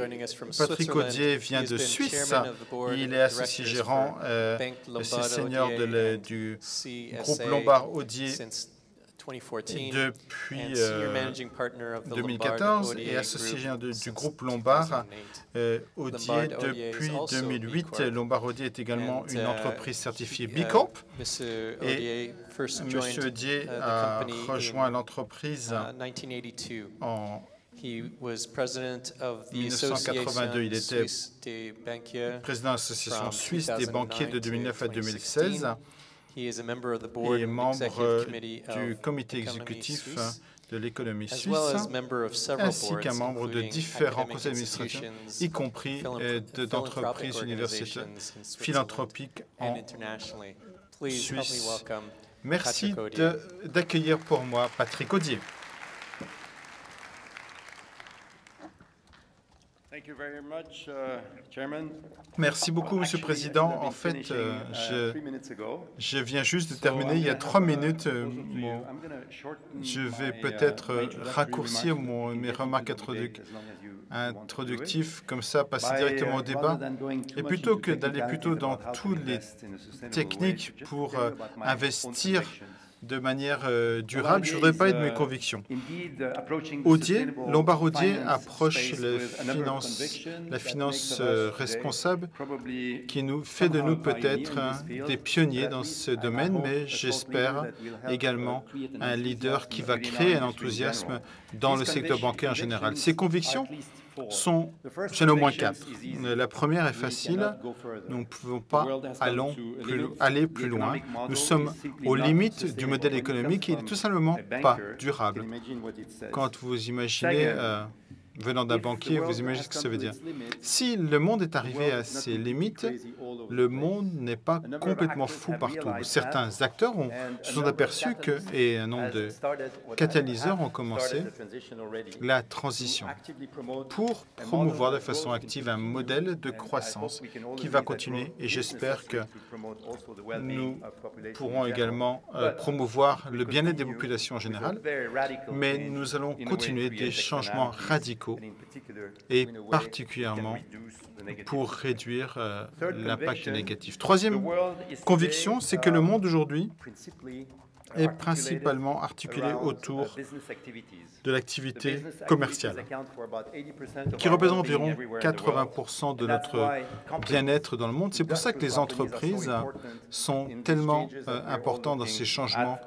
Patrick Audier vient de Suisse. Il est associé gérant, senior du groupe Lombard-Odier depuis 2014 et associé du groupe Lombard-Odier depuis 2008. Lombard-Odier est également une entreprise certifiée B Corp. Et M. Audier a rejoint l'entreprise en 1982. Il était président de l'Association suisse des banquiers de 2009 à 2016. Il est membre du comité exécutif de l'économie as suisse, well as member of several ainsi boards, qu'un membre de including différents academic conseils d'administration, institutions, y compris d'entreprises universitaires organizations in Switzerland philanthropiques and en internationally. Please help me Suisse. welcome Merci Patrick Audier. d'accueillir pour moi Patrick Audier. Merci beaucoup, Monsieur le Président. En fait, je viens juste de terminer il y a 3 minutes. Je vais peut-être raccourcir mes remarques introductives, comme ça, passer directement au débat. Et plutôt que d'aller plutôt dans toutes les techniques pour investir de manière durable, je voudrais parler de mes convictions. Lombard Odier approche la finance responsable qui nous fait de nous peut-être des pionniers dans ce domaine, mais j'espère également un leader qui va créer un enthousiasme dans le secteur bancaire en général. Ces convictions j'en ai au moins 4. La première est facile. Nous ne pouvons pas aller plus loin. Nous sommes aux limites du modèle économique qui n'est tout simplement pas durable. Quand vous imaginez, venant d'un banquier, vous imaginez ce que ça veut dire. Si le monde est arrivé à ses limites, le monde n'est pas complètement fou partout. Certains acteurs se sont aperçus et un nombre de catalyseurs ont commencé la transition pour promouvoir de façon active un modèle de croissance qui va continuer. Et j'espère que nous pourrons également promouvoir le bien-être des populations en général, mais nous allons continuer des changements radicaux et particulièrement pour réduire l'impact négatif. Troisième conviction, c'est que le monde aujourd'hui est principalement articulé autour de l'activité commerciale, qui représente environ 80% de notre bien-être dans le monde. C'est pour ça que les entreprises sont tellement importantes dans ces changements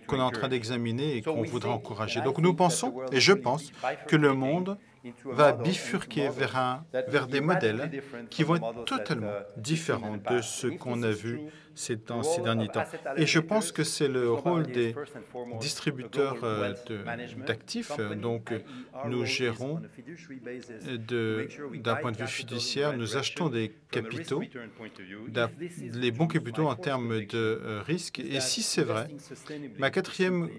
qu'on est en train d'examiner et qu'on voudrait encourager. Donc nous pensons, et je pense, que le monde va bifurquer vers des modèles qui vont être totalement différents de ce qu'on a vu ces derniers temps. Et je pense que c'est le rôle des distributeurs d'actifs. Donc, nous gérons d'un point de vue fiduciaire, nous achetons des capitaux, les bons capitaux en termes de risque. Et si c'est vrai, ma quatrième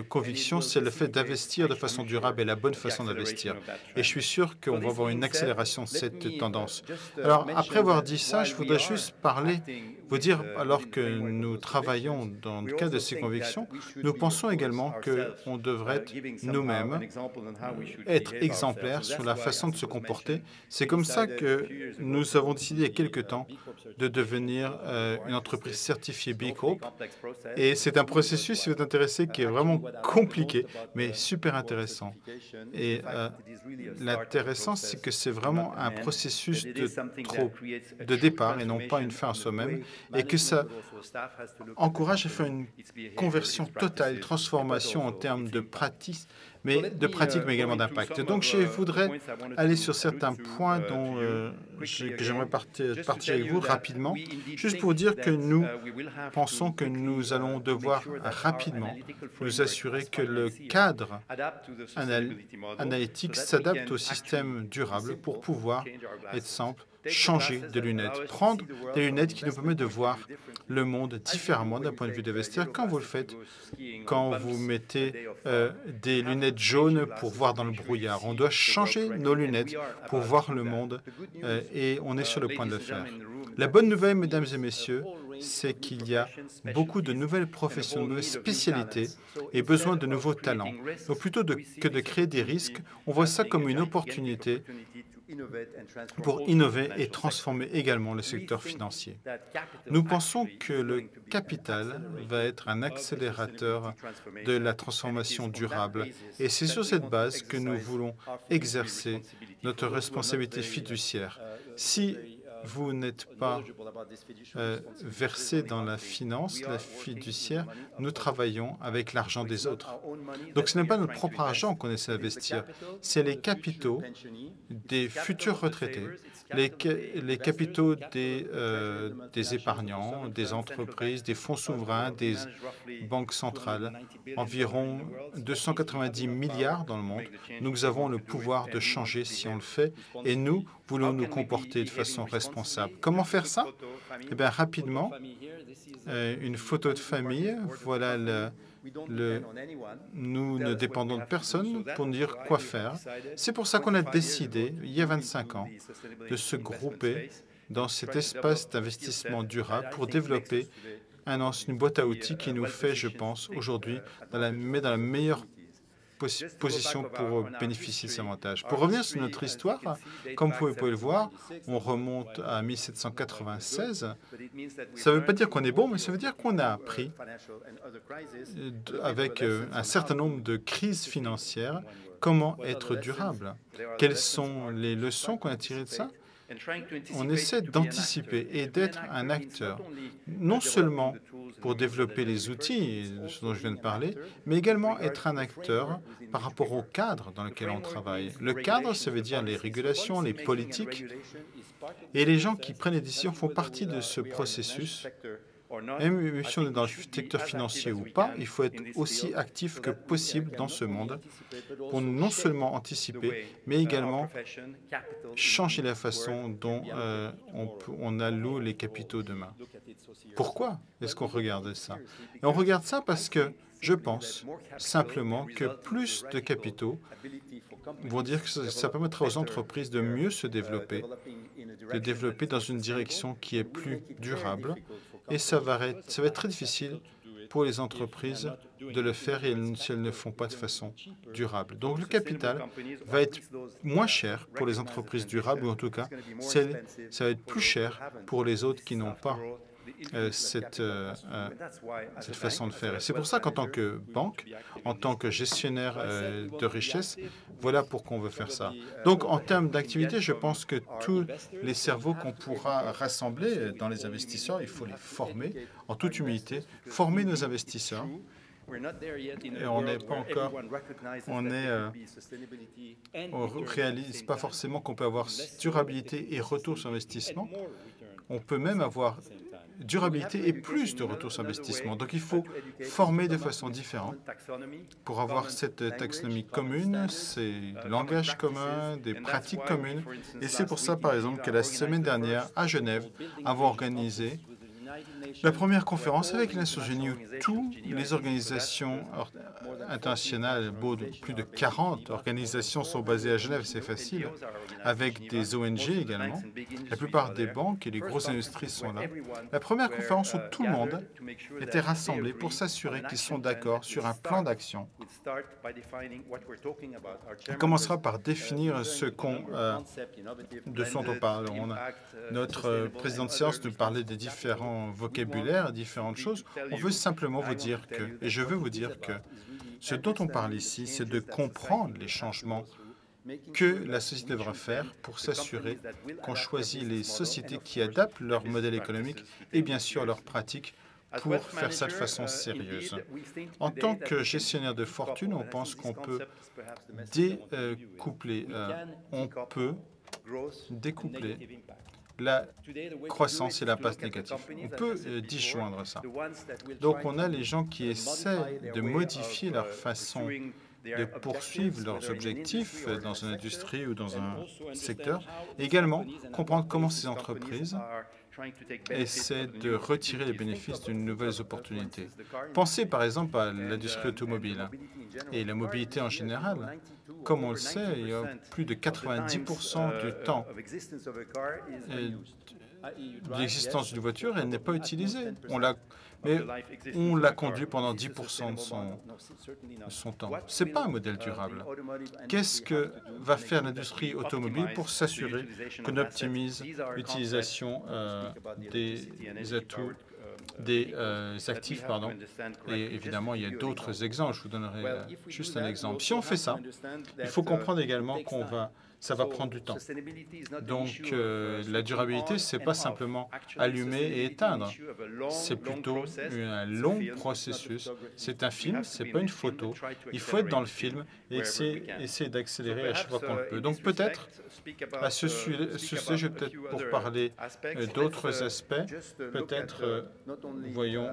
conviction, c'est le fait d'investir de façon durable et la bonne façon d'investir. Et je suis sûr qu'on va avoir une accélération de cette tendance. Alors, après avoir dit ça, je voudrais juste vous dire, alors que nous travaillons dans le cadre de ces convictions, nous pensons également qu'on devrait nous-mêmes être exemplaires sur la façon de se comporter. C'est comme ça que nous avons décidé il y a quelque temps de devenir une entreprise certifiée B Corp. Et c'est un processus, si vous êtes intéressé, qui est vraiment compliqué, mais super intéressant. Et l'intéressant, c'est que c'est vraiment un processus de départ et non pas une fin en soi-même, et que ça encourage à faire une conversion totale, une transformation en termes de pratique, mais également d'impact. Donc, je voudrais aller sur certains points que j'aimerais partager avec vous rapidement, juste pour dire que nous pensons que nous allons devoir rapidement nous assurer que le cadre analytique s'adapte au système durable pour pouvoir être simple, changer de lunettes, prendre des lunettes qui nous permettent de voir le monde différemment d'un point de vue d'investir. Quand vous le faites, quand vous mettez des lunettes jaunes pour voir dans le brouillard, on doit changer nos lunettes pour voir le monde et on est sur le point de le faire. La bonne nouvelle, mesdames et messieurs, c'est qu'il y a beaucoup de nouvelles professions, de nouvelles spécialités et besoin de nouveaux talents. Donc plutôt que de créer des risques, on voit ça comme une opportunité pour innover et transformer également le secteur financier. Nous pensons que le capital va être un accélérateur de la transformation durable et c'est sur cette base que nous voulons exercer notre responsabilité fiduciaire. Si vous n'êtes pas versé dans la finance, la fiduciaire. Nous travaillons avec l'argent des autres. Donc, ce n'est pas notre propre argent qu'on essaie d'investir, c'est les capitaux des futurs retraités, les capitaux des épargnants, des entreprises, des fonds souverains, des banques centrales, environ 290 milliards dans le monde. Nous avons le pouvoir de changer si on le fait et nous voulons nous comporter de façon responsable. Comment faire ça? Eh bien, rapidement, une photo de famille. Voilà nous ne dépendons de personne pour dire quoi faire. C'est pour ça qu'on a décidé, il y a 25 ans, de se grouper dans cet espace d'investissement durable pour développer une boîte à outils qui nous fait, je pense, aujourd'hui, dans la meilleure position pour bénéficier de ces avantages. Pour revenir sur notre histoire, comme vous pouvez le voir, on remonte à 1796. Ça ne veut pas dire qu'on est bon, mais ça veut dire qu'on a appris avec un certain nombre de crises financières comment être durable. Quelles sont les leçons qu'on a tirées de ça? On essaie d'anticiper et d'être un acteur, non seulement pour développer les outils dont je viens de parler, mais également être un acteur par rapport au cadre dans lequel on travaille. Le cadre, ça veut dire les régulations, les politiques, et les gens qui prennent les décisions font partie de ce processus. Même si on est dans le secteur financier ou pas, il faut être aussi actif que possible dans ce monde pour non seulement anticiper, mais également changer la façon dont on alloue les capitaux demain. Pourquoi est-ce qu'on regarde ça? Et on regarde ça parce que je pense simplement que plus de capitaux vont dire que ça permettra aux entreprises de mieux se développer, de développer dans une direction qui est plus durable. Et ça va être très difficile pour les entreprises de le faire si elles ne le font pas de façon durable. Donc le capital va être moins cher pour les entreprises durables, ou en tout cas, ça va être plus cher pour les autres qui n'ont pas cette façon de faire. Et c'est pour ça qu'en tant que banque, en tant que gestionnaire de richesse, voilà pourquoi on veut faire ça. Donc, en termes d'activité, je pense que tous les cerveaux qu'on pourra rassembler dans les investisseurs, il faut les former, en toute humilité, former nos investisseurs. Et on n'est pas encore, on ne réalise pas forcément qu'on peut avoir durabilité et retour sur investissement. On peut même avoir durabilité et plus de retour sur investissement. Donc, il faut former de façon différente pour avoir cette taxonomie commune, ces langages communs, des pratiques communes. Et c'est pour ça, par exemple, que la semaine dernière, à Genève, avons organisé la première conférence avec les Nations Unies où toutes les organisations internationales, plus de 40 organisations sont basées à Genève, c'est facile, avec des ONG également. La plupart des banques et les grosses industries sont là. La première conférence où tout le monde était rassemblé pour s'assurer qu'ils sont d'accord sur un plan d'action. On commencera par définir de ce dont on parle. Notre président de séance nous parlait des différents vocabulaires, différentes choses. On veut simplement vous dire que, et je veux vous dire que, ce dont on parle ici, c'est de comprendre les changements que la société devra faire pour s'assurer qu'on choisit les sociétés qui adaptent leur modèle économique et bien sûr leurs pratiques pour faire ça de façon sérieuse. En tant que gestionnaire de fortune, on pense qu'on peut découpler la croissance et l'impact négatif. On peut disjoindre ça. Donc, on a les gens qui essaient de modifier leur façon de poursuivre leurs objectifs dans une industrie ou dans un secteur. Et également, comprendre comment ces entreprises essaient de retirer les bénéfices de nouvelles opportunités. Pensez par exemple à l'industrie automobile et la mobilité en général. Comme on le sait, il y a plus de 90% du temps de l'existence d'une voiture, elle n'est pas utilisée. Mais on l'a conduit pendant 10% de son temps. Ce n'est pas un modèle durable. Qu'est-ce que va faire l'industrie automobile pour s'assurer qu'on optimise l'utilisation des atouts, des actifs, pardon. Et évidemment, il y a d'autres exemples. Je vous donnerai juste un exemple. Si on fait ça, il faut comprendre également qu'on va ça va prendre du temps. Donc, la durabilité, ce n'est pas simplement allumer et éteindre. C'est plutôt un long processus. C'est un film, ce n'est pas une photo. Il faut être dans le film et essayer d'accélérer à chaque fois qu'on le peut. Donc, peut-être, à ce sujet, peut-être pour parler d'autres aspects, peut-être, voyons,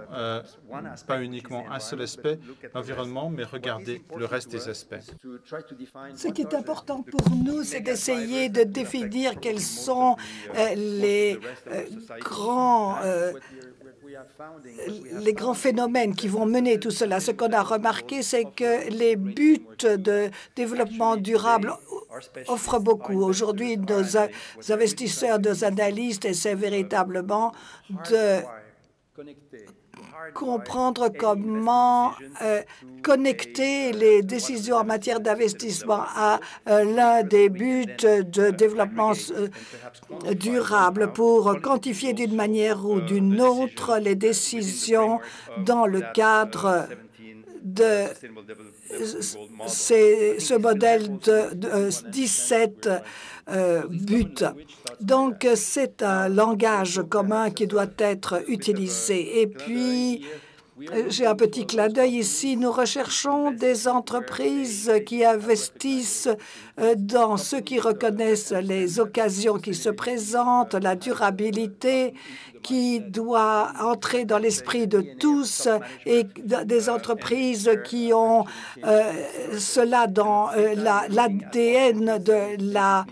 pas uniquement un seul aspect, l'environnement, mais regarder le reste des aspects. Ce qui est important pour nous, c'est d'essayer de définir quels sont les grands phénomènes qui vont mener tout cela. Ce qu'on a remarqué, c'est que les buts de développement durable offrent beaucoup. Aujourd'hui, nos investisseurs, nos analystes essaient véritablement de comprendre comment connecter les décisions en matière d'investissement à l'un des buts de développement durable pour quantifier d'une manière ou d'une autre les décisions dans le cadre de ce modèle de 17 buts. Donc, c'est un langage commun qui doit être utilisé. Et puis, j'ai un petit clin d'œil ici. Nous recherchons des entreprises qui investissent dans ceux qui reconnaissent les occasions qui se présentent, la durabilité qui doit entrer dans l'esprit de tous et des entreprises qui ont cela dans l'ADN de la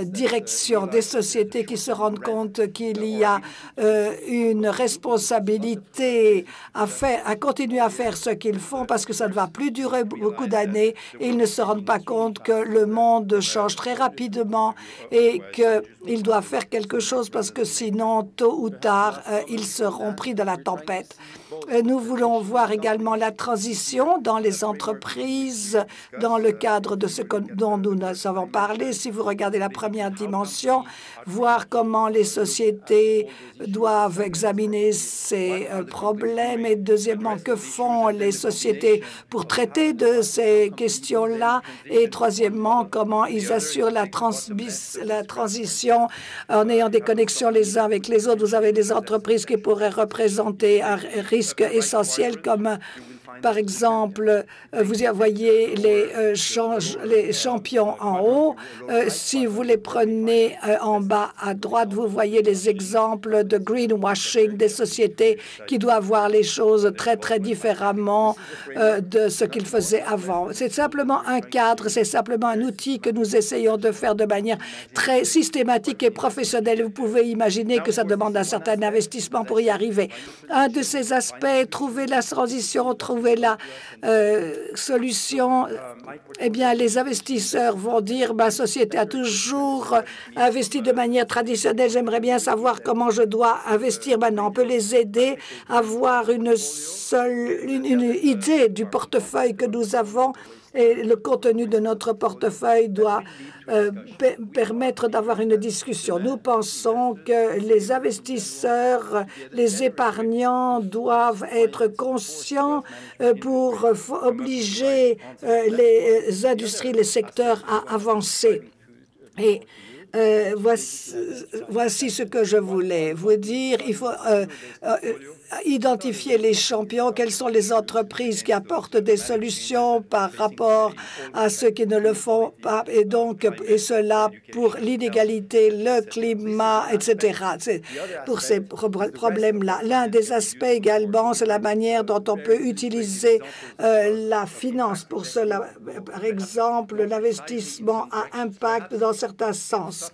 direction, des sociétés qui se rendent compte qu'il y a une responsabilité à continuer à faire ce qu'ils font parce que ça ne va plus durer beaucoup d'années et ils ne se rendent pas compte que le monde change très rapidement et qu'ils doivent faire quelque chose parce que sinon, tôt ou tard, ils seront pris dans la tempête. Nous voulons voir également la transition dans les entreprises dans le cadre de ce dont nous avons parlé. Si vous regardez la première dimension, voir comment les sociétés doivent examiner ces problèmes et deuxièmement, que font les sociétés pour traiter de ces questions-là et troisièmement, comment ils assurent la transition en ayant des connexions les uns avec les autres. Vous avez des entreprises qui pourraient représenter un risque essentiel comme par exemple, vous y voyez les champions en haut. Si vous les prenez en bas à droite, vous voyez les exemples de greenwashing des sociétés qui doivent voir les choses très, très différemment de ce qu'ils faisaient avant. C'est simplement un cadre, c'est simplement un outil que nous essayons de faire de manière très systématique et professionnelle. Vous pouvez imaginer que ça demande un certain investissement pour y arriver. Un de ces aspects, trouver la transition, trouver la solution, eh bien, les investisseurs vont dire, ma société a toujours investi de manière traditionnelle, j'aimerais bien savoir comment je dois investir maintenant. On peut les aider à avoir une idée du portefeuille que nous avons et le contenu de notre portefeuille doit permettre d'avoir une discussion. Nous pensons que les investisseurs, les épargnants doivent être conscients pour obliger les industries, les secteurs à avancer. Et voici ce que je voulais vous dire. Il faut identifier les champions, quelles sont les entreprises qui apportent des solutions par rapport à ceux qui ne le font pas, et cela pour l'inégalité, le climat, etc. Pour ces problèmes-là. L'un des aspects également, c'est la manière dont on peut utiliser la finance pour cela. Par exemple, l'investissement à impact dans certains sens,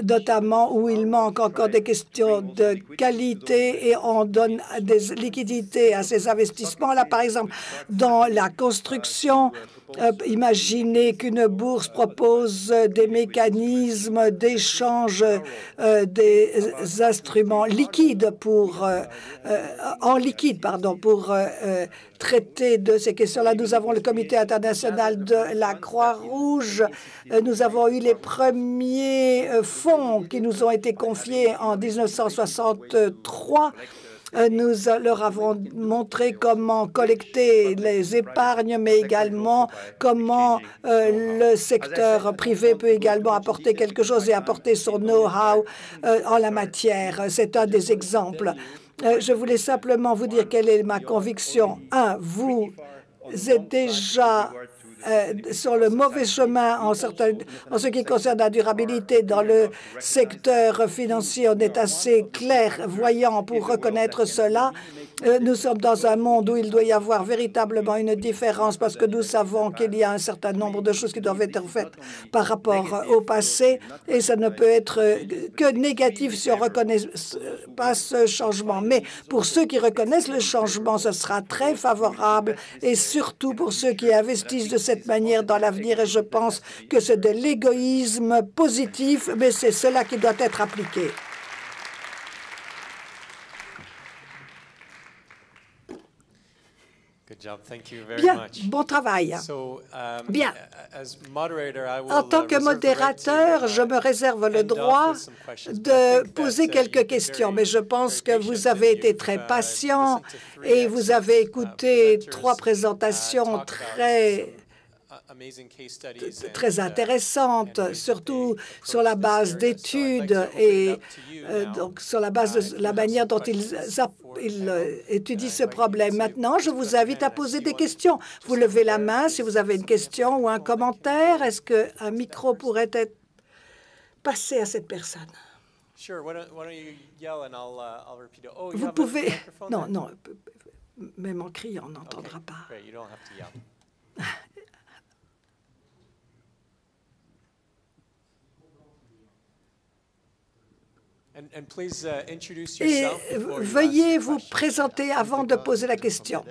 notamment où il manque encore des questions de qualité et on donne des liquidités à ces investissements. Là, par exemple, dans la construction, imaginez qu'une bourse propose des mécanismes d'échange des instruments liquides pour traiter de ces questions-là. Nous avons le Comité international de la Croix-Rouge. Nous avons eu les premiers fonds qui nous ont été confiés en 1963. Nous leur avons montré comment collecter les épargnes, mais également comment le secteur privé peut également apporter quelque chose et apporter son know-how en la matière. C'est un des exemples. Je voulais simplement vous dire quelle est ma conviction. Un, vous êtes déjà sur le mauvais chemin en ce qui concerne la durabilité dans le secteur financier. On est assez clairvoyant pour reconnaître cela. Nous sommes dans un monde où il doit y avoir véritablement une différence parce que nous savons qu'il y a un certain nombre de choses qui doivent être faites par rapport au passé et ça ne peut être que négatif si on ne reconnaît pas ce changement. Mais pour ceux qui reconnaissent le changement, ce sera très favorable et surtout pour ceux qui investissent de cette manière dans l'avenir. Et je pense que c'est de l'égoïsme positif, mais c'est cela qui doit être appliqué. Bien, bon travail. Bien. En tant que modérateur, je me réserve le droit de poser quelques questions, mais je pense que vous avez été très patient et vous avez écouté 3 présentations très intéressantes, surtout sur la base d'études et donc sur la base de la manière dont ils étudient ce problème. Maintenant, je vous invite à poser des questions. Vous levez la main si vous avez une question ou un commentaire. Est-ce qu'un micro pourrait être passé à cette personne? Vous pouvez... Non, non, même en criant, on n'entendra pas. Et veuillez vous présenter avant de poser la question.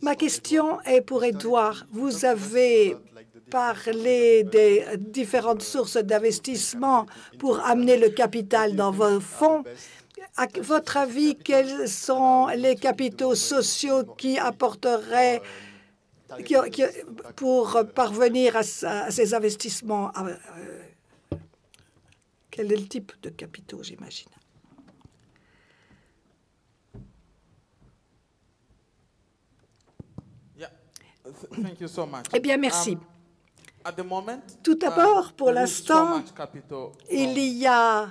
Ma question est pour Edouard. Vous avez parlé des différentes sources d'investissement pour amener le capital dans vos fonds. À votre avis, quels sont les capitaux sociaux qui apporteraient pour parvenir à ces investissements? Quel est le type de capitaux, j'imagine? Eh bien, merci. Tout d'abord, pour l'instant, il y a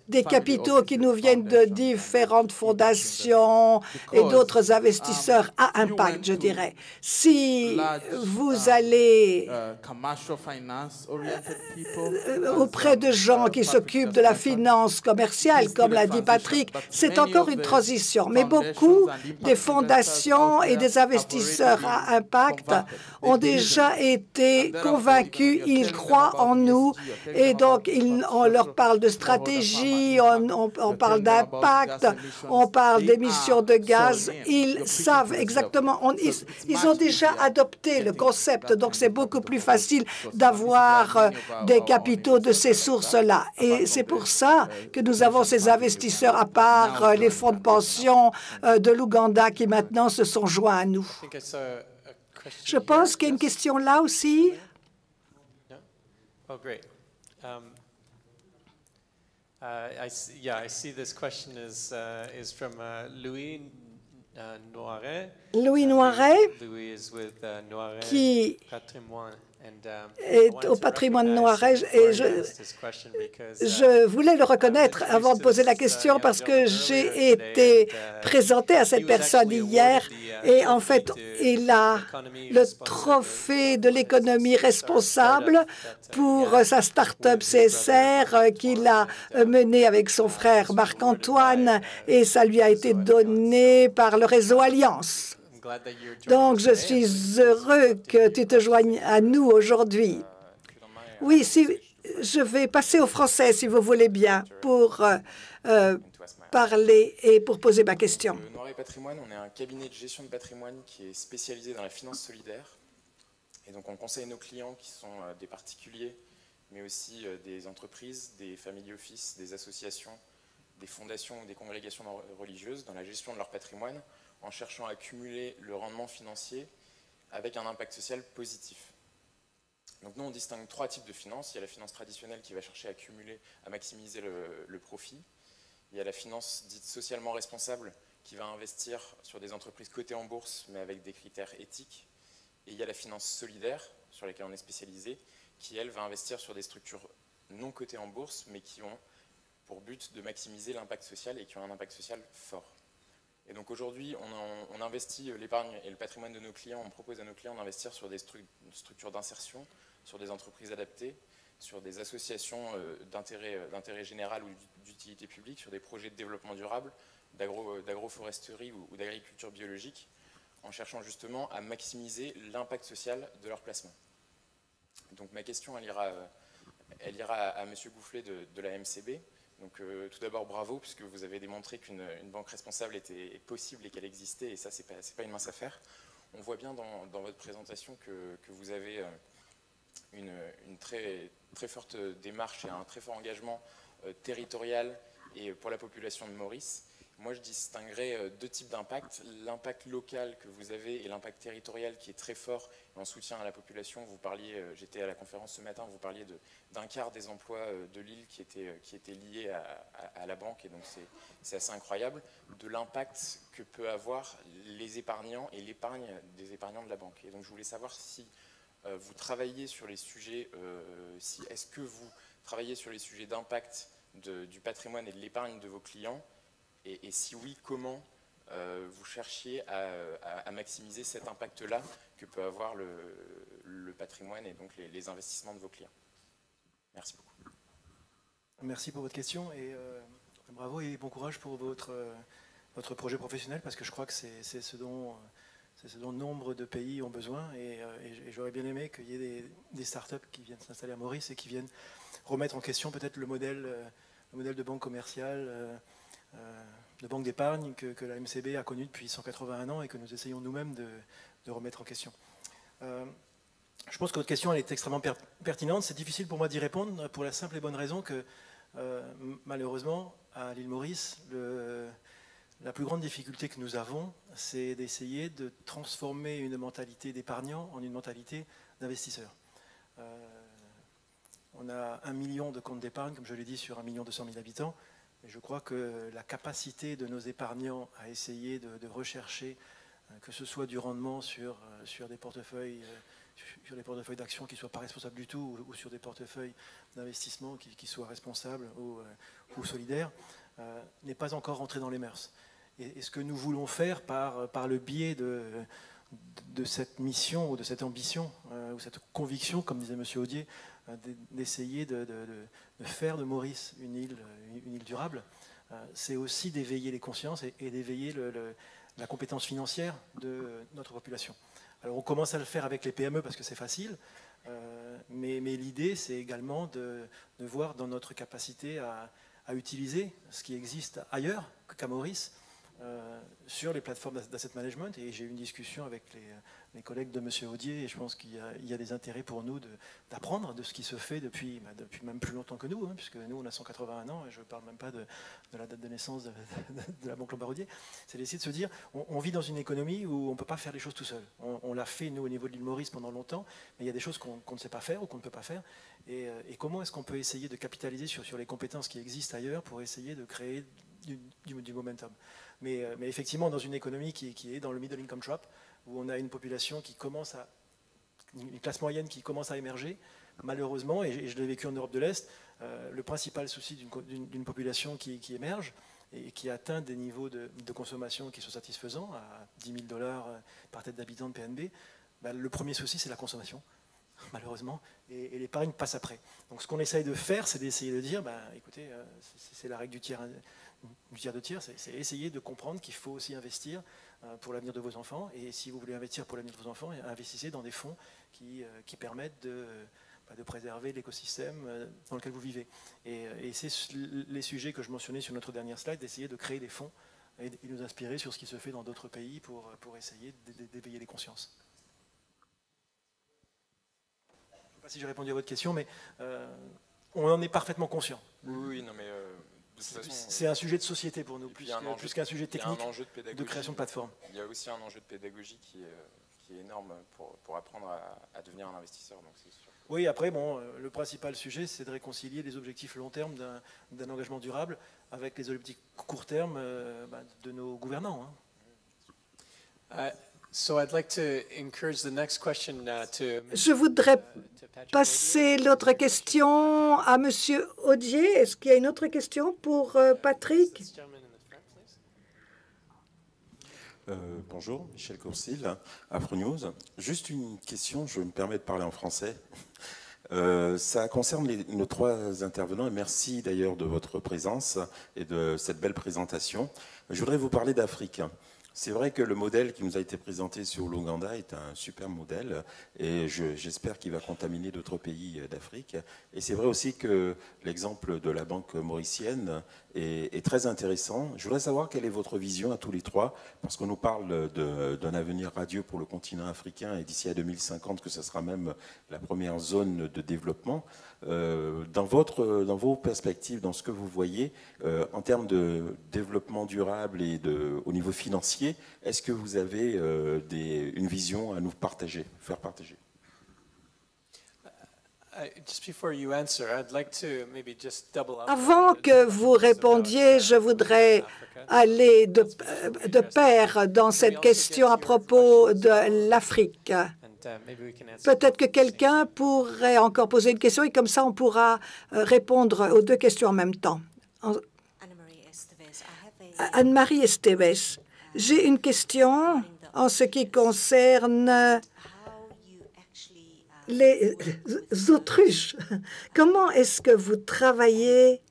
des capitaux qui nous viennent de différentes fondations et d'autres investisseurs à impact, je dirais. Si vous allez auprès de gens qui s'occupent de la finance commerciale, comme l'a dit Patrick, c'est encore une transition. Mais beaucoup des fondations et des investisseurs à impact ont déjà été convaincus, ils croient en nous et donc on leur parle de stratégie, on parle d'impact, on parle d'émissions de gaz. Ils savent exactement, ils ont déjà adopté le concept, donc c'est beaucoup plus facile d'avoir des capitaux de ces sources-là. Et c'est pour ça que nous avons ces investisseurs, à part les fonds de pension de l'Ouganda qui maintenant se sont joints à nous. Je pense qu'il y a une question là aussi. Oh, great. I see this question is from Louis Noiret. Louis Noiret, Louis is with Noiret qui Patrimoine. est au patrimoine Noiret. Et je voulais le reconnaître avant de poser la question parce que j'ai été présenté à cette personne hier et en fait, il a le trophée de l'économie responsable pour sa start-up CSR qu'il a menée avec son frère Marc-Antoine et ça lui a été donné par le réseau Alliance. Donc, je suis heureux que tu te joignes à nous aujourd'hui. Oui, je vais passer au français, si vous voulez bien, pour parler et pour poser ma question. Noiret Patrimoine, on est un cabinet de gestion de patrimoine qui est spécialisé dans la finance solidaire. Et donc, on conseille nos clients qui sont des particuliers, mais aussi des entreprises, des family office, des associations, des fondations ou des congrégations religieuses dans la gestion de leur patrimoine, en cherchant à cumuler le rendement financier avec un impact social positif. Donc nous, on distingue 3 types de finances. Il y a la finance traditionnelle qui va chercher à cumuler, à maximiser le profit. Il y a la finance dite socialement responsable qui va investir sur des entreprises cotées en bourse, mais avec des critères éthiques. Et il y a la finance solidaire, sur laquelle on est spécialisé, qui, elle, va investir sur des structures non cotées en bourse, mais qui ont pour but de maximiser l'impact social et qui ont un impact social fort. Et donc aujourd'hui, on investit l'épargne et le patrimoine de nos clients, on propose à nos clients d'investir sur des structures d'insertion, sur des entreprises adaptées, sur des associations d'intérêt général ou d'utilité publique, sur des projets de développement durable, d'agroforesterie ou d'agriculture biologique, en cherchant justement à maximiser l'impact social de leur placement. Donc ma question, elle ira à M. Goufflet de la MCB. Donc tout d'abord bravo, puisque vous avez démontré qu'une banque responsable était possible et qu'elle existait, et ça c'est pas une mince affaire. On voit bien dans votre présentation que vous avez une très, très forte démarche et un très fort engagement territorial et pour la population de Maurice. Moi, je distinguerais deux types d'impact. L'impact local que vous avez et l'impact territorial qui est très fort en soutien à la population. Vous parliez, j'étais à la conférence ce matin, vous parliez d'un quart des emplois de l'île qui étaient liés à la banque, et donc c'est assez incroyable, de l'impact que peut avoir les épargnants et l'épargne des épargnants de la banque. Et donc je voulais savoir si vous travaillez sur les sujets, est-ce que vous travaillez sur les sujets d'impact du patrimoine et de l'épargne de vos clients, et si oui, comment vous cherchiez à maximiser cet impact-là que peut avoir le patrimoine et donc les investissements de vos clients. Merci beaucoup. Merci pour votre question et bravo et bon courage pour votre projet professionnel, parce que je crois que c'est ce dont nombre de pays ont besoin, et j'aurais bien aimé qu'il y ait des startups qui viennent s'installer à Maurice et qui viennent remettre en question peut-être le modèle de banque commerciale, de banque d'épargne que la MCB a connu depuis 181 ans et que nous essayons nous-mêmes de remettre en question. Je pense que votre question elle est extrêmement pertinente. C'est difficile pour moi d'y répondre pour la simple et bonne raison que malheureusement à l'île Maurice, la plus grande difficulté que nous avons, c'est d'essayer de transformer une mentalité d'épargnant en une mentalité d'investisseur. On a 1 million de comptes d'épargne, comme je l'ai dit, sur 1 200 000 habitants. Et je crois que la capacité de nos épargnants à essayer de rechercher, que ce soit du rendement sur des portefeuilles d'actions qui ne soient pas responsables du tout, ou sur des portefeuilles d'investissement qui soient responsables ou solidaires, n'est pas encore rentré dans les mœurs. Et ce que nous voulons faire par le biais de cette mission ou de cette ambition ou cette conviction, comme disait M. Audier, d'essayer de faire de Maurice une île durable, c'est aussi d'éveiller les consciences et d'éveiller la compétence financière de notre population. Alors on commence à le faire avec les PME parce que c'est facile, mais l'idée c'est également de voir dans notre capacité à utiliser ce qui existe ailleurs qu'à Maurice, sur les plateformes d'asset management. Et j'ai eu une discussion avec les collègues de M. Audier, et je pense qu'il y a des intérêts pour nous d'apprendre de ce qui se fait depuis même plus longtemps que nous, hein, puisque nous on a 181 ans et je ne parle même pas de la date de naissance de la Banque Lombard-Odier. C'est d'essayer de se dire, on vit dans une économie où on ne peut pas faire les choses tout seul. On l'a fait nous au niveau de l'île Maurice pendant longtemps, mais il y a des choses qu'on ne sait pas faire ou qu'on ne peut pas faire. Et comment est-ce qu'on peut essayer de capitaliser sur les compétences qui existent ailleurs pour essayer de créer du momentum. Mais effectivement, dans une économie qui est dans le middle income trap, où on a une population une classe moyenne qui commence à émerger, malheureusement, et je l'ai vécu en Europe de l'Est, le principal souci d'une population qui émerge et qui atteint des niveaux de consommation qui sont satisfaisants, à $10 000 par tête d'habitant de PNB, le premier souci, c'est la consommation, malheureusement, et l'épargne passe après. Donc ce qu'on essaye de faire, c'est d'essayer de dire, écoutez, c'est la règle du tiers de tiers, c'est essayer de comprendre qu'il faut aussi investir pour l'avenir de vos enfants, et si vous voulez investir pour l'avenir de vos enfants, investissez dans des fonds qui permettent de préserver l'écosystème dans lequel vous vivez. Et c'est les sujets que je mentionnais sur notre dernière slide, d'essayer de créer des fonds et nous inspirer sur ce qui se fait dans d'autres pays pour essayer d'éveiller les consciences. Je ne sais pas si j'ai répondu à votre question, mais on en est parfaitement conscient. Oui, non, mais c'est un sujet de société pour nous, plus qu'un sujet technique de création de plateforme. Il y a aussi un enjeu de pédagogie qui est énorme pour apprendre à devenir un investisseur. Donc c'est sûr que Oui, après, bon, le principal sujet, c'est de réconcilier les objectifs long terme d'un engagement durable avec les objectifs court terme de nos gouvernants. Je voudrais passer l'autre question à Monsieur Audier. Est-ce qu'il y a une autre question pour Patrick? Bonjour, Michel Courcil, Afronews. Juste une question, je me permets de parler en français. Ça concerne nos trois intervenants, et merci d'ailleurs de votre présence et de cette belle présentation. Je voudrais vous parler d'Afrique. C'est vrai que le modèle qui nous a été présenté sur l'Ouganda est un super modèle et j'espère qu'il va contaminer d'autres pays d'Afrique. Et c'est vrai aussi que l'exemple de la banque mauricienne est très intéressant. Je voudrais savoir quelle est votre vision à tous les trois, parce qu'on nous parle d'un avenir radieux pour le continent africain et d'ici à 2050 que ce sera même la première zone de développement. Dans vos perspectives, dans ce que vous voyez en termes de développement durable et au niveau financier, est-ce que vous avez une vision à nous faire partager? Avant que vous répondiez, je voudrais aller de pair dans cette question à propos de l'Afrique. Peut-être que quelqu'un pourrait encore poser une question et comme ça on pourra répondre aux deux questions en même temps. Anne-Marie Esteves, j'ai une question en ce qui concerne les autruches. Comment est-ce que vous travaillez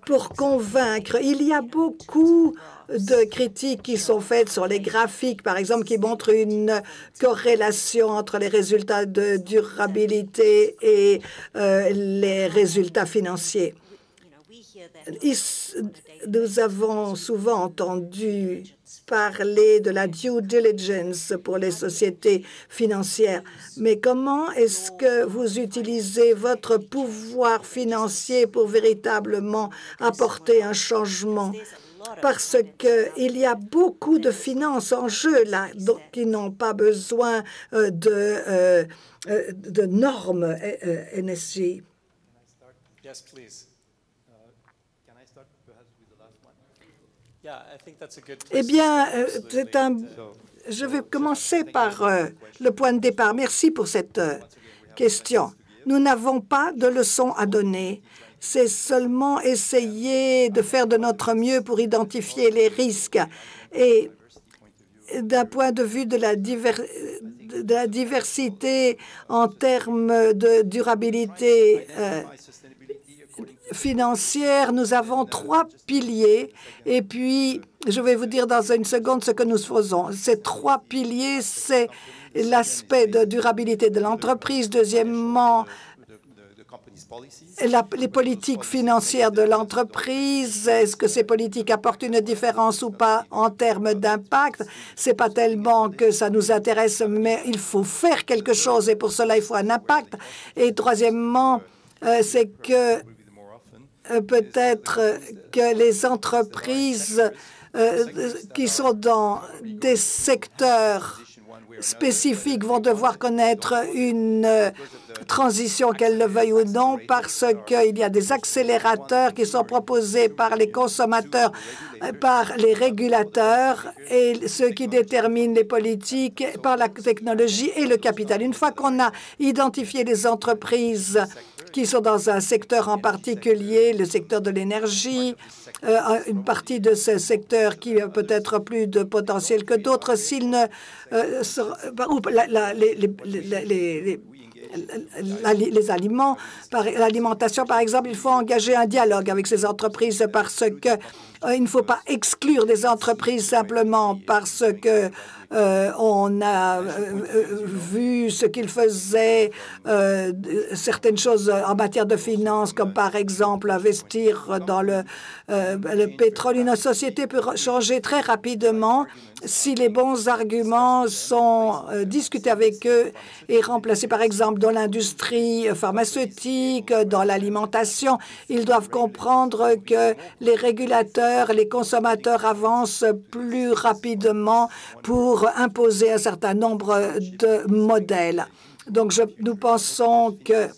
pour convaincre? Il y a beaucoup de critiques qui sont faites sur les graphiques, par exemple, qui montrent une corrélation entre les résultats de durabilité et les résultats financiers. Nous avons souvent entendu parler de la due diligence pour les sociétés financières. Mais comment est-ce que vous utilisez votre pouvoir financier pour véritablement apporter un changement? Parce qu'il y a beaucoup de finances en jeu là, donc qui n'ont pas besoin de normes NSG. Yes, please. Eh bien, je vais commencer par le point de départ. Merci pour cette question. Nous n'avons pas de leçons à donner. C'est seulement essayer de faire de notre mieux pour identifier les risques. Et d'un point de vue de la diversité en termes de durabilité financière, nous avons trois piliers et puis je vais vous dire dans une seconde ce que nous faisons. Ces trois piliers, c'est l'aspect de durabilité de l'entreprise, deuxièmement, les politiques financières de l'entreprise. Est-ce que ces politiques apportent une différence ou pas en termes d'impact? C'est pas tellement que ça nous intéresse, mais il faut faire quelque chose et pour cela, il faut un impact. Et troisièmement, c'est que peut-être que les entreprises qui sont dans des secteurs spécifiques vont devoir connaître une transition, qu'elles le veuillent ou non, parce qu'il y a des accélérateurs qui sont proposés par les consommateurs, par les régulateurs et ceux qui déterminent les politiques par la technologie et le capital. Une fois qu'on a identifié les entreprises qui sont dans un secteur en particulier, le secteur de l'énergie, une partie de ce secteur qui a peut-être plus de potentiel que d'autres, s'ils ne les aliments, l'alimentation par exemple, il faut engager un dialogue avec ces entreprises parce que il ne faut pas exclure des entreprises simplement parce que on a vu ce qu'ils faisaient, certaines choses en matière de finances, comme par exemple investir dans le pétrole. Une société peut changer très rapidement si les bons arguments sont discutés avec eux et remplacés, par exemple, dans l'industrie pharmaceutique, dans l'alimentation. Ils doivent comprendre que les régulateurs, les consommateurs avancent plus rapidement pour pour imposer un certain nombre de modèles. Donc, nous pensons que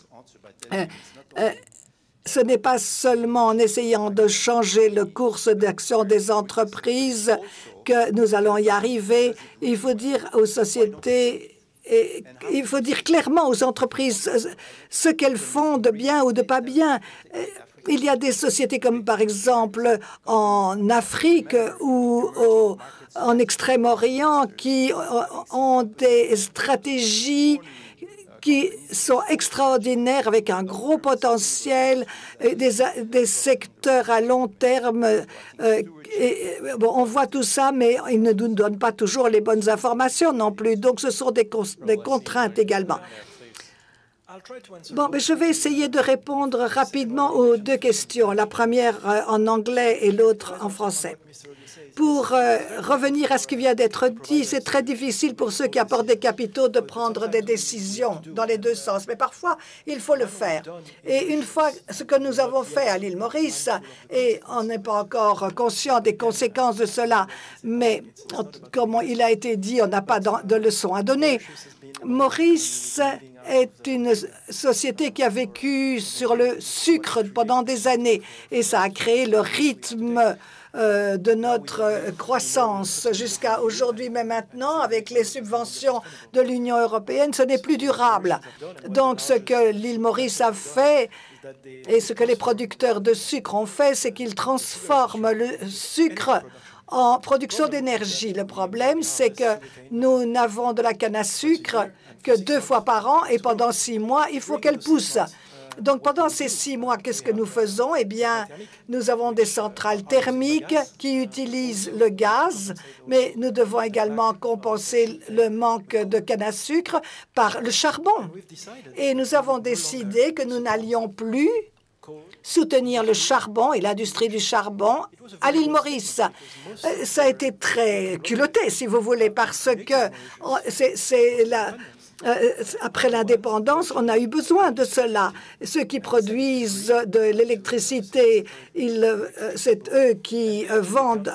ce n'est pas seulement en essayant de changer le cours d'action des entreprises que nous allons y arriver. Il faut dire aux sociétés, et il faut dire clairement aux entreprises ce qu'elles font de bien ou de pas bien. Il y a des sociétés comme par exemple en Afrique ou en Extrême-Orient qui ont des stratégies qui sont extraordinaires avec un gros potentiel, des secteurs à long terme. Bon, on voit tout ça, mais ils ne nous donnent pas toujours les bonnes informations non plus. Donc, ce sont des contraintes également. Bon, mais je vais essayer de répondre rapidement aux deux questions, la première en anglais et l'autre en français. Pour revenir à ce qui vient d'être dit, c'est très difficile pour ceux qui apportent des capitaux de prendre des décisions dans les deux sens. Mais parfois, il faut le faire. Et une fois ce que nous avons fait à l'île Maurice, et on n'est pas encore conscient des conséquences de cela, mais comme il a été dit, on n'a pas de leçons à donner. Maurice est une société qui a vécu sur le sucre pendant des années et ça a créé le rythme de notre croissance jusqu'à aujourd'hui. Mais maintenant, avec les subventions de l'Union européenne, ce n'est plus durable. Donc, ce que l'île Maurice a fait et ce que les producteurs de sucre ont fait, c'est qu'ils transforment le sucre en production d'énergie. Le problème, c'est que nous n'avons de la canne à sucre que 2 fois par an et pendant 6 mois, il faut qu'elle pousse. Donc, pendant ces 6 mois, qu'est-ce que nous faisons? Eh bien, nous avons des centrales thermiques qui utilisent le gaz, mais nous devons également compenser le manque de canne à sucre par le charbon. Et nous avons décidé que nous n'allions plus soutenir le charbon et l'industrie du charbon à l'île Maurice. Ça a été très culotté, si vous voulez, parce que après l'indépendance, on a eu besoin de cela. Ceux qui produisent de l'électricité, c'est eux qui vendent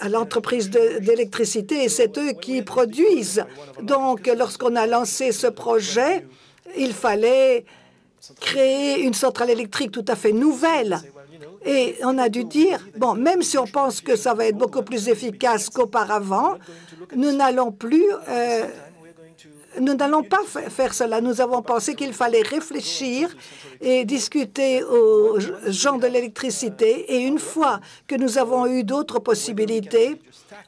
à l'entreprise d'électricité et c'est eux qui produisent. Donc, lorsqu'on a lancé ce projet, il fallait créer une centrale électrique tout à fait nouvelle. Et on a dû dire, bon, même si on pense que ça va être beaucoup plus efficace qu'auparavant, nous n'allons pas faire cela. Nous avons pensé qu'il fallait réfléchir et discuter aux gens de l'électricité. Et une fois que nous avons eu d'autres possibilités,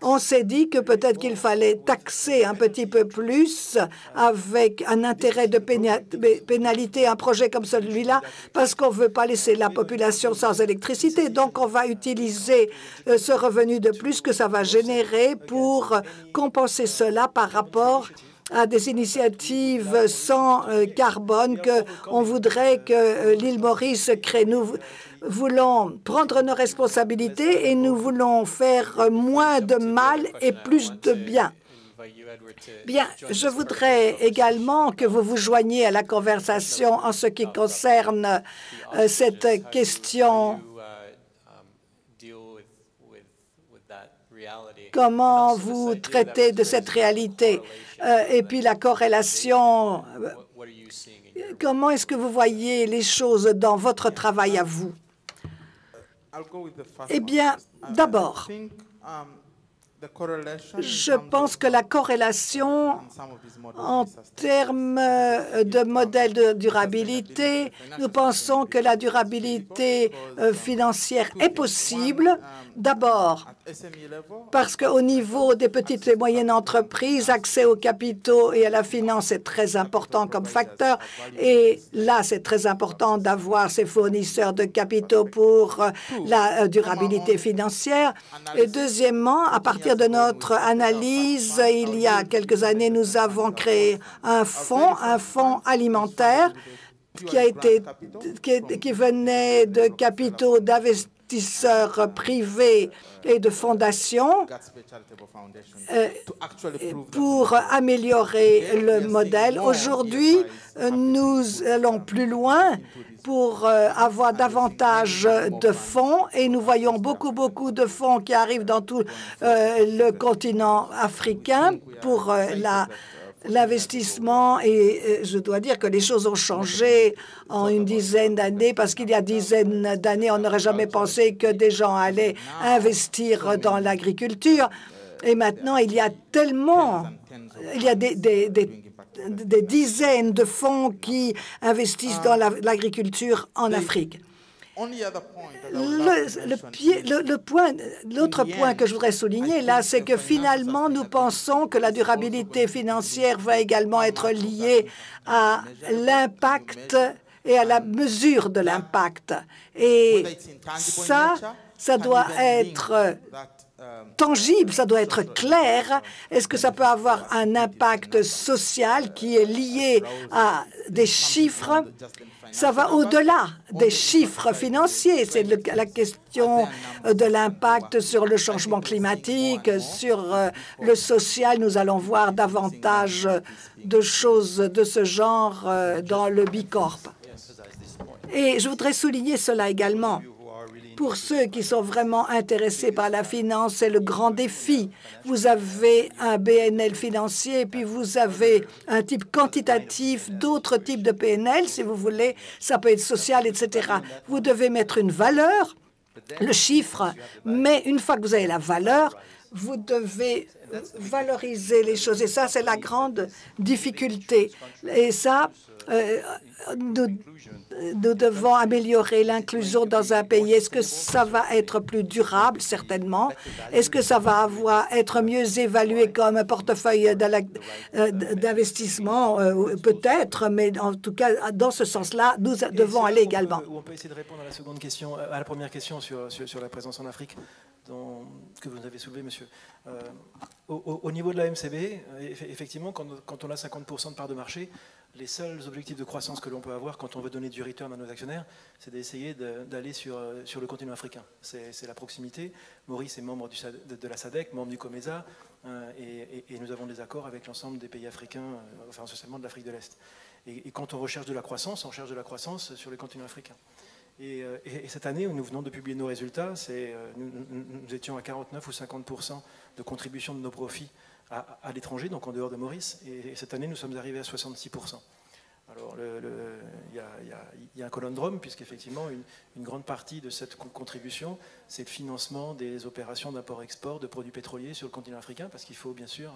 on s'est dit que peut-être qu'il fallait taxer un petit peu plus avec un intérêt de pénalité, un projet comme celui-là, parce qu'on ne veut pas laisser la population sans électricité. Donc, on va utiliser ce revenu de plus que ça va générer pour compenser cela par rapport à des initiatives sans carbone qu'on voudrait que l'île Maurice crée. Nous voulons prendre nos responsabilités et nous voulons faire moins de mal et plus de bien. Bien, je voudrais également que vous vous joigniez à la conversation en ce qui concerne cette question. Comment vous traitez de cette réalité et puis la corrélation. Comment est-ce que vous voyez les choses dans votre travail à vous? Eh bien, d'abord, je pense que la corrélation en termes de modèle de durabilité, nous pensons que la durabilité financière est possible. D'abord, parce qu'au niveau des petites et moyennes entreprises, accès aux capitaux et à la finance est très important comme facteur. Et là, c'est très important d'avoir ces fournisseurs de capitaux pour la durabilité financière. Et deuxièmement, à partir de notre analyse, il y a quelques années, nous avons créé un fonds alimentaire qui venait de capitaux investisseurs privés et de fondations pour améliorer le modèle. Aujourd'hui, nous allons plus loin pour avoir davantage de fonds et nous voyons beaucoup de fonds qui arrivent dans tout le continent africain pour l'investissement et je dois dire que les choses ont changé en une dizaine d'années parce qu'il y a dizaines d'années, on n'aurait jamais pensé que des gens allaient investir dans l'agriculture. Et maintenant, il y a des dizaines de fonds qui investissent dans l'agriculture en Afrique. L'autre point que je voudrais souligner là, c'est que finalement, nous pensons que la durabilité financière va également être liée à l'impact et à la mesure de l'impact. Et ça doit être tangible, ça doit être clair. Est-ce que ça peut avoir un impact social qui est lié à des chiffres? Ça va au-delà des chiffres financiers. C'est la question de l'impact sur le changement climatique, sur le social. Nous allons voir davantage de choses de ce genre dans le Bicorp. Et je voudrais souligner cela également. Pour ceux qui sont vraiment intéressés par la finance, c'est le grand défi. Vous avez un BNL financier, puis vous avez un type quantitatif, d'autres types de PNL, si vous voulez. Ça peut être social, etc. Vous devez mettre une valeur, le chiffre, mais une fois que vous avez la valeur, vous devez valoriser les choses. Et ça, c'est la grande difficulté. Et ça, nous devons améliorer l'inclusion dans un pays. Est-ce que ça va être plus durable? Certainement. Est-ce que ça va être mieux évalué comme un portefeuille d'investissement? Peut-être, mais en tout cas, dans ce sens-là, nous devons aller également. On peut essayer de répondre à la seconde question, à la première question sur la présence en Afrique que vous avez soulevée, monsieur. Au niveau de la MCB, effectivement, quand on a 50% de part de marché, les seuls objectifs de croissance que l'on peut avoir quand on veut donner du return à nos actionnaires, c'est d'essayer d'aller sur le continent africain. C'est la proximité. Maurice est membre de la SADC, membre du COMESA, et nous avons des accords avec l'ensemble des pays africains, enfin essentiellement de l'Afrique de l'Est. Et quand on recherche de la croissance, on cherche de la croissance sur le continent africain. Et cette année, nous venons de publier nos résultats. Nous étions à 49 ou 50% de contribution de nos profits à l'étranger, donc en dehors de Maurice. Et cette année, nous sommes arrivés à 66%. Alors, il y a un conundrum, puisqu'effectivement, une grande partie de cette contribution, c'est le financement des opérations d'import-export de produits pétroliers sur le continent africain, parce qu'il faut bien sûr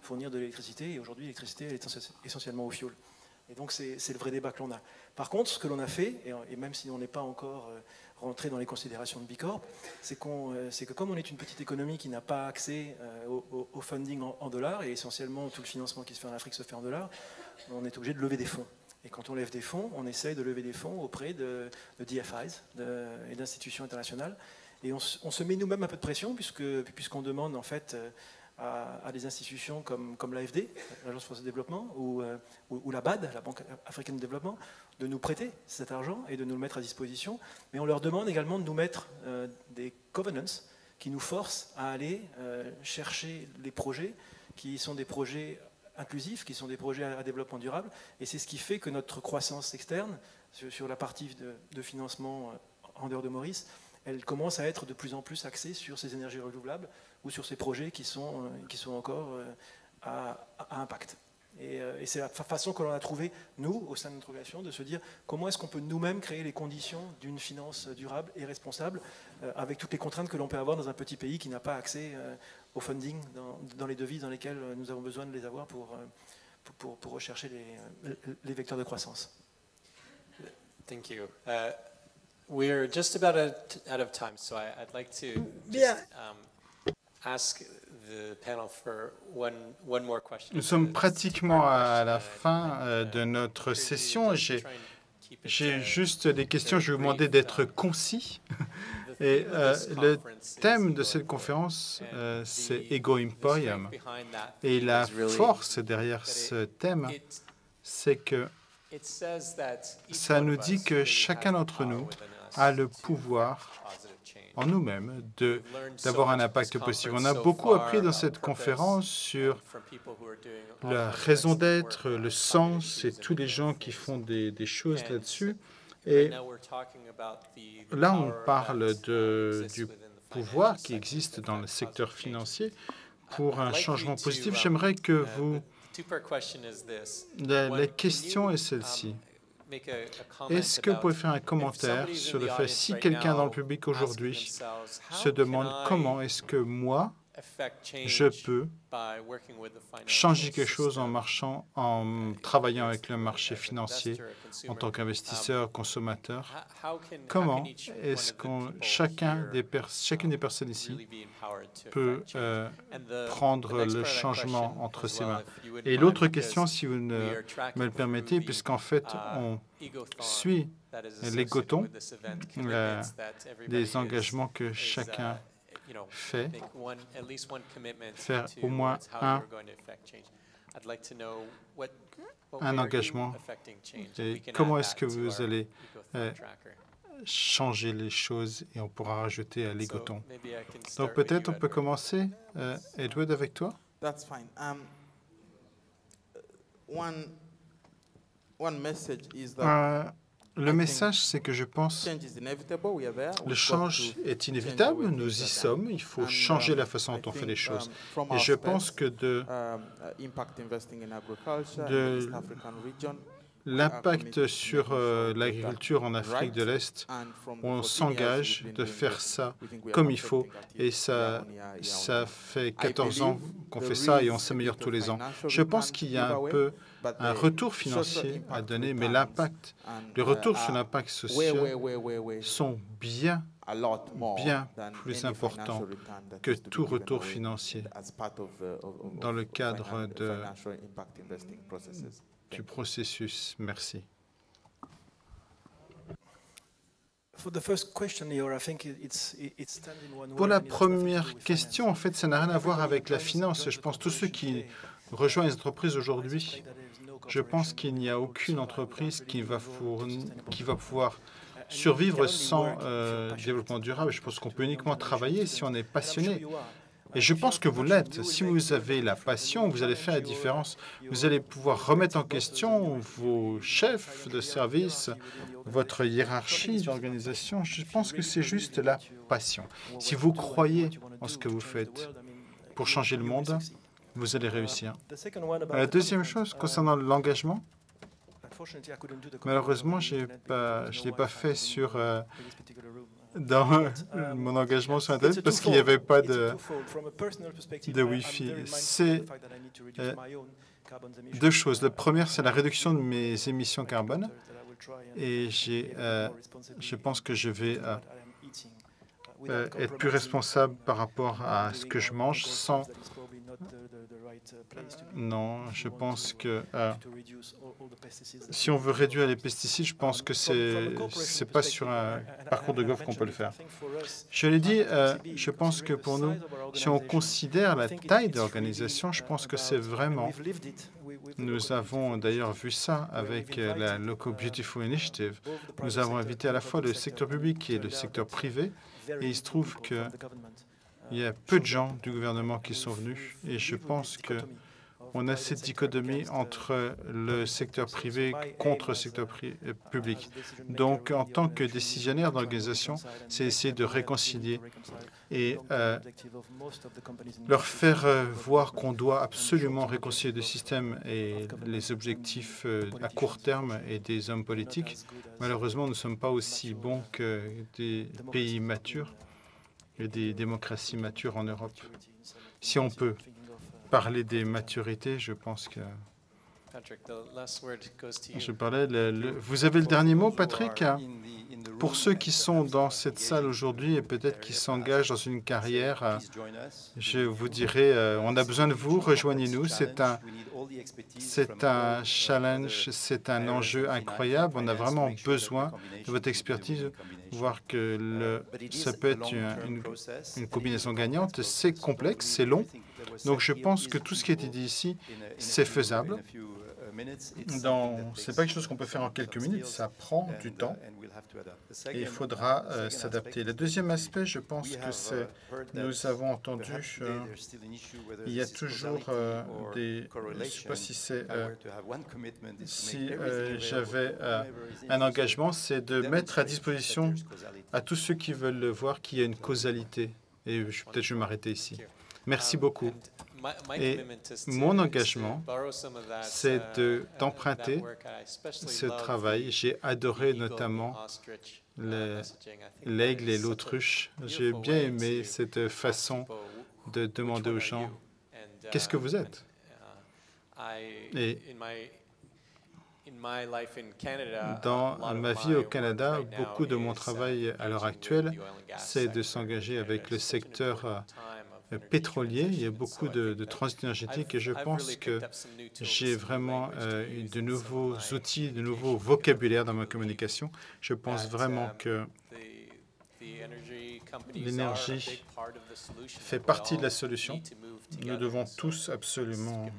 fournir de l'électricité. Et aujourd'hui, l'électricité est essentiellement au fioul. Et donc, c'est le vrai débat que l'on a. Par contre, ce que l'on a fait, et même si on n'est pas encore rentré dans les considérations de Bicorp, c'est que comme on est une petite économie qui n'a pas accès au funding en dollars, et essentiellement tout le financement qui se fait en Afrique se fait en dollars, on est obligé de lever des fonds. Et quand on lève des fonds, on essaye de lever des fonds auprès de DFIs et d'institutions internationales. Et on se met nous-mêmes un peu de pression, puisqu'on demande en fait à des institutions comme l'AFD, l'Agence française de développement, ou la BAD, la Banque africaine de développement, de nous prêter cet argent et de nous le mettre à disposition. Mais on leur demande également de nous mettre des covenants qui nous forcent à aller chercher les projets qui sont des projets inclusifs, qui sont des projets à développement durable. Et c'est ce qui fait que notre croissance externe, sur la partie de financement en dehors de Maurice, elle commence à être de plus en plus axée sur ces énergies renouvelables ou sur ces projets qui sont encore à impact. Et c'est la façon que l'on a trouvé, nous, au sein de notre organisation, de se dire comment est-ce qu'on peut nous-mêmes créer les conditions d'une finance durable et responsable avec toutes les contraintes que l'on peut avoir dans un petit pays qui n'a pas accès au funding dans les devises dans lesquelles nous avons besoin de les avoir pour rechercher les vecteurs de croissance. Thank you. We're just about out of time, so I'd like to just, ask the panel for one more question. Nous sommes pratiquement à la fin de notre session. J'ai juste des questions. Je vais vous demander d'être concis. Et le thème de cette conférence, c'est Ego Emporium. Et la force derrière ce thème, c'est que ça nous dit que chacun d'entre nous a le pouvoir en nous-mêmes d'avoir un impact possible. On a beaucoup appris dans cette conférence sur la raison d'être, le sens et tous les gens qui font des choses là-dessus. Et là, on parle du pouvoir qui existe dans le secteur financier pour un changement positif. J'aimerais que vous... La question est celle-ci. Est-ce que vous pouvez faire un commentaire sur le fait si quelqu'un dans le public aujourd'hui se demande comment est-ce que moi, je peux changer quelque chose en travaillant avec le marché financier en tant qu'investisseur, consommateur? Comment est-ce que chacune des personnes ici peut prendre le changement entre ses mains? Et l'autre question, si vous me le permettez, puisqu'en fait, on suit l'égoton, des engagements que chacun fait, faire au moins un engagement. Et comment est-ce que vous allez changer les choses et on pourra rajouter à l'égoton? Donc peut-être on peut commencer, Edward, avec toi. That's fine. One message is that le message, c'est que je pense le change est inévitable, nous y sommes, il faut changer la façon dont on fait les choses. Et je pense que de l'impact sur l'agriculture en Afrique de l'Est, on s'engage de faire ça comme il faut. Et ça fait 14 ans qu'on fait ça et on s'améliore tous les ans. Je pense qu'il y a un peu un retour financier à donner, mais l'impact, le retour sur l'impact social sont bien plus importants que tout retour financier dans le cadre du processus. Merci. Pour la première question, en fait, ça n'a rien à voir avec la finance. Je pense que tous ceux qui rejoignent les entreprises aujourd'hui, je pense qu'il n'y a aucune entreprise qui va pouvoir survivre sans développement durable. Je pense qu'on peut uniquement travailler si on est passionné. Et je pense que vous l'êtes. Si vous avez la passion, vous allez faire la différence. Vous allez pouvoir remettre en question vos chefs de service, votre hiérarchie d'organisation. Je pense que c'est juste la passion. Si vous croyez en ce que vous faites pour changer le monde, vous allez réussir. La deuxième chose, concernant l'engagement, malheureusement, je ne l'ai pas fait dans mon engagement sur Internet parce qu'il n'y avait pas de Wi-Fi. C'est deux choses. La première, c'est la réduction de mes émissions carbone. Et je pense que je vais être plus responsable par rapport à ce que je mange sans... Non, je pense que si on veut réduire les pesticides, je pense que c'est pas sur un parcours de golf qu'on peut le faire. Je l'ai dit, je pense que pour nous, si on considère la taille de l'organisation, je pense que c'est vraiment... Nous avons d'ailleurs vu ça avec la Local Beautiful Initiative. Nous avons invité à la fois le secteur public et le secteur privé, et il se trouve que il y a peu de gens du gouvernement qui sont venus et je pense qu'on a cette dichotomie entre le secteur privé contre le secteur public. Donc, en tant que décisionnaire d'organisation, c'est essayer de réconcilier et leur faire voir qu'on doit absolument réconcilier le système et les objectifs à court terme et des hommes politiques. Malheureusement, nous ne sommes pas aussi bons que des pays matures et des démocraties matures en Europe. Si on peut parler des maturités, je pense que... Vous avez le dernier mot, Patrick? Pour ceux qui sont dans cette salle aujourd'hui et peut-être qui s'engagent dans une carrière, je vous dirais, on a besoin de vous, rejoignez-nous. C'est un challenge, c'est un enjeu incroyable. On a vraiment besoin de votre expertise, voir que ça peut être une combinaison gagnante. C'est complexe, c'est long. Donc je pense que tout ce qui a été dit ici, c'est faisable. Ce n'est pas quelque chose qu'on peut faire en quelques minutes, ça prend du temps et il faudra s'adapter. Le deuxième aspect, je pense que c'est, nous avons entendu, il y a toujours des, je ne sais pas si c'est, si j'avais un engagement, c'est de mettre à disposition à tous ceux qui veulent le voir qu'il y a une causalité. Et peut-être je vais m'arrêter ici. Merci beaucoup. Et mon engagement, c'est d'emprunter ce travail. J'ai adoré notamment l'aigle et l'autruche. J'ai bien aimé cette façon de demander aux gens « Qu'est-ce que vous êtes ?» Et dans ma vie au Canada, beaucoup de mon travail à l'heure actuelle, c'est de s'engager avec le secteur pétrolier. Il y a beaucoup de transit énergétique et je pense que j'ai vraiment de nouveaux outils, de nouveaux vocabulaires dans ma communication. Je pense vraiment que l'énergie fait partie de la solution. Nous devons tous absolument...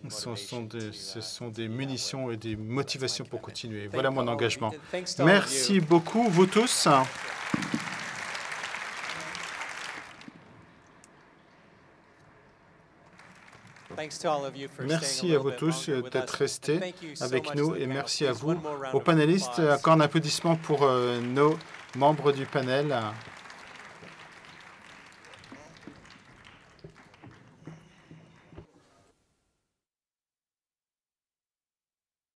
Ce sont des munitions et des motivations pour continuer. Voilà mon engagement. Merci beaucoup, vous tous. Merci à vous tous d'être restés avec nous et merci à vous, aux panélistes. Encore un applaudissement pour nos membres du panel.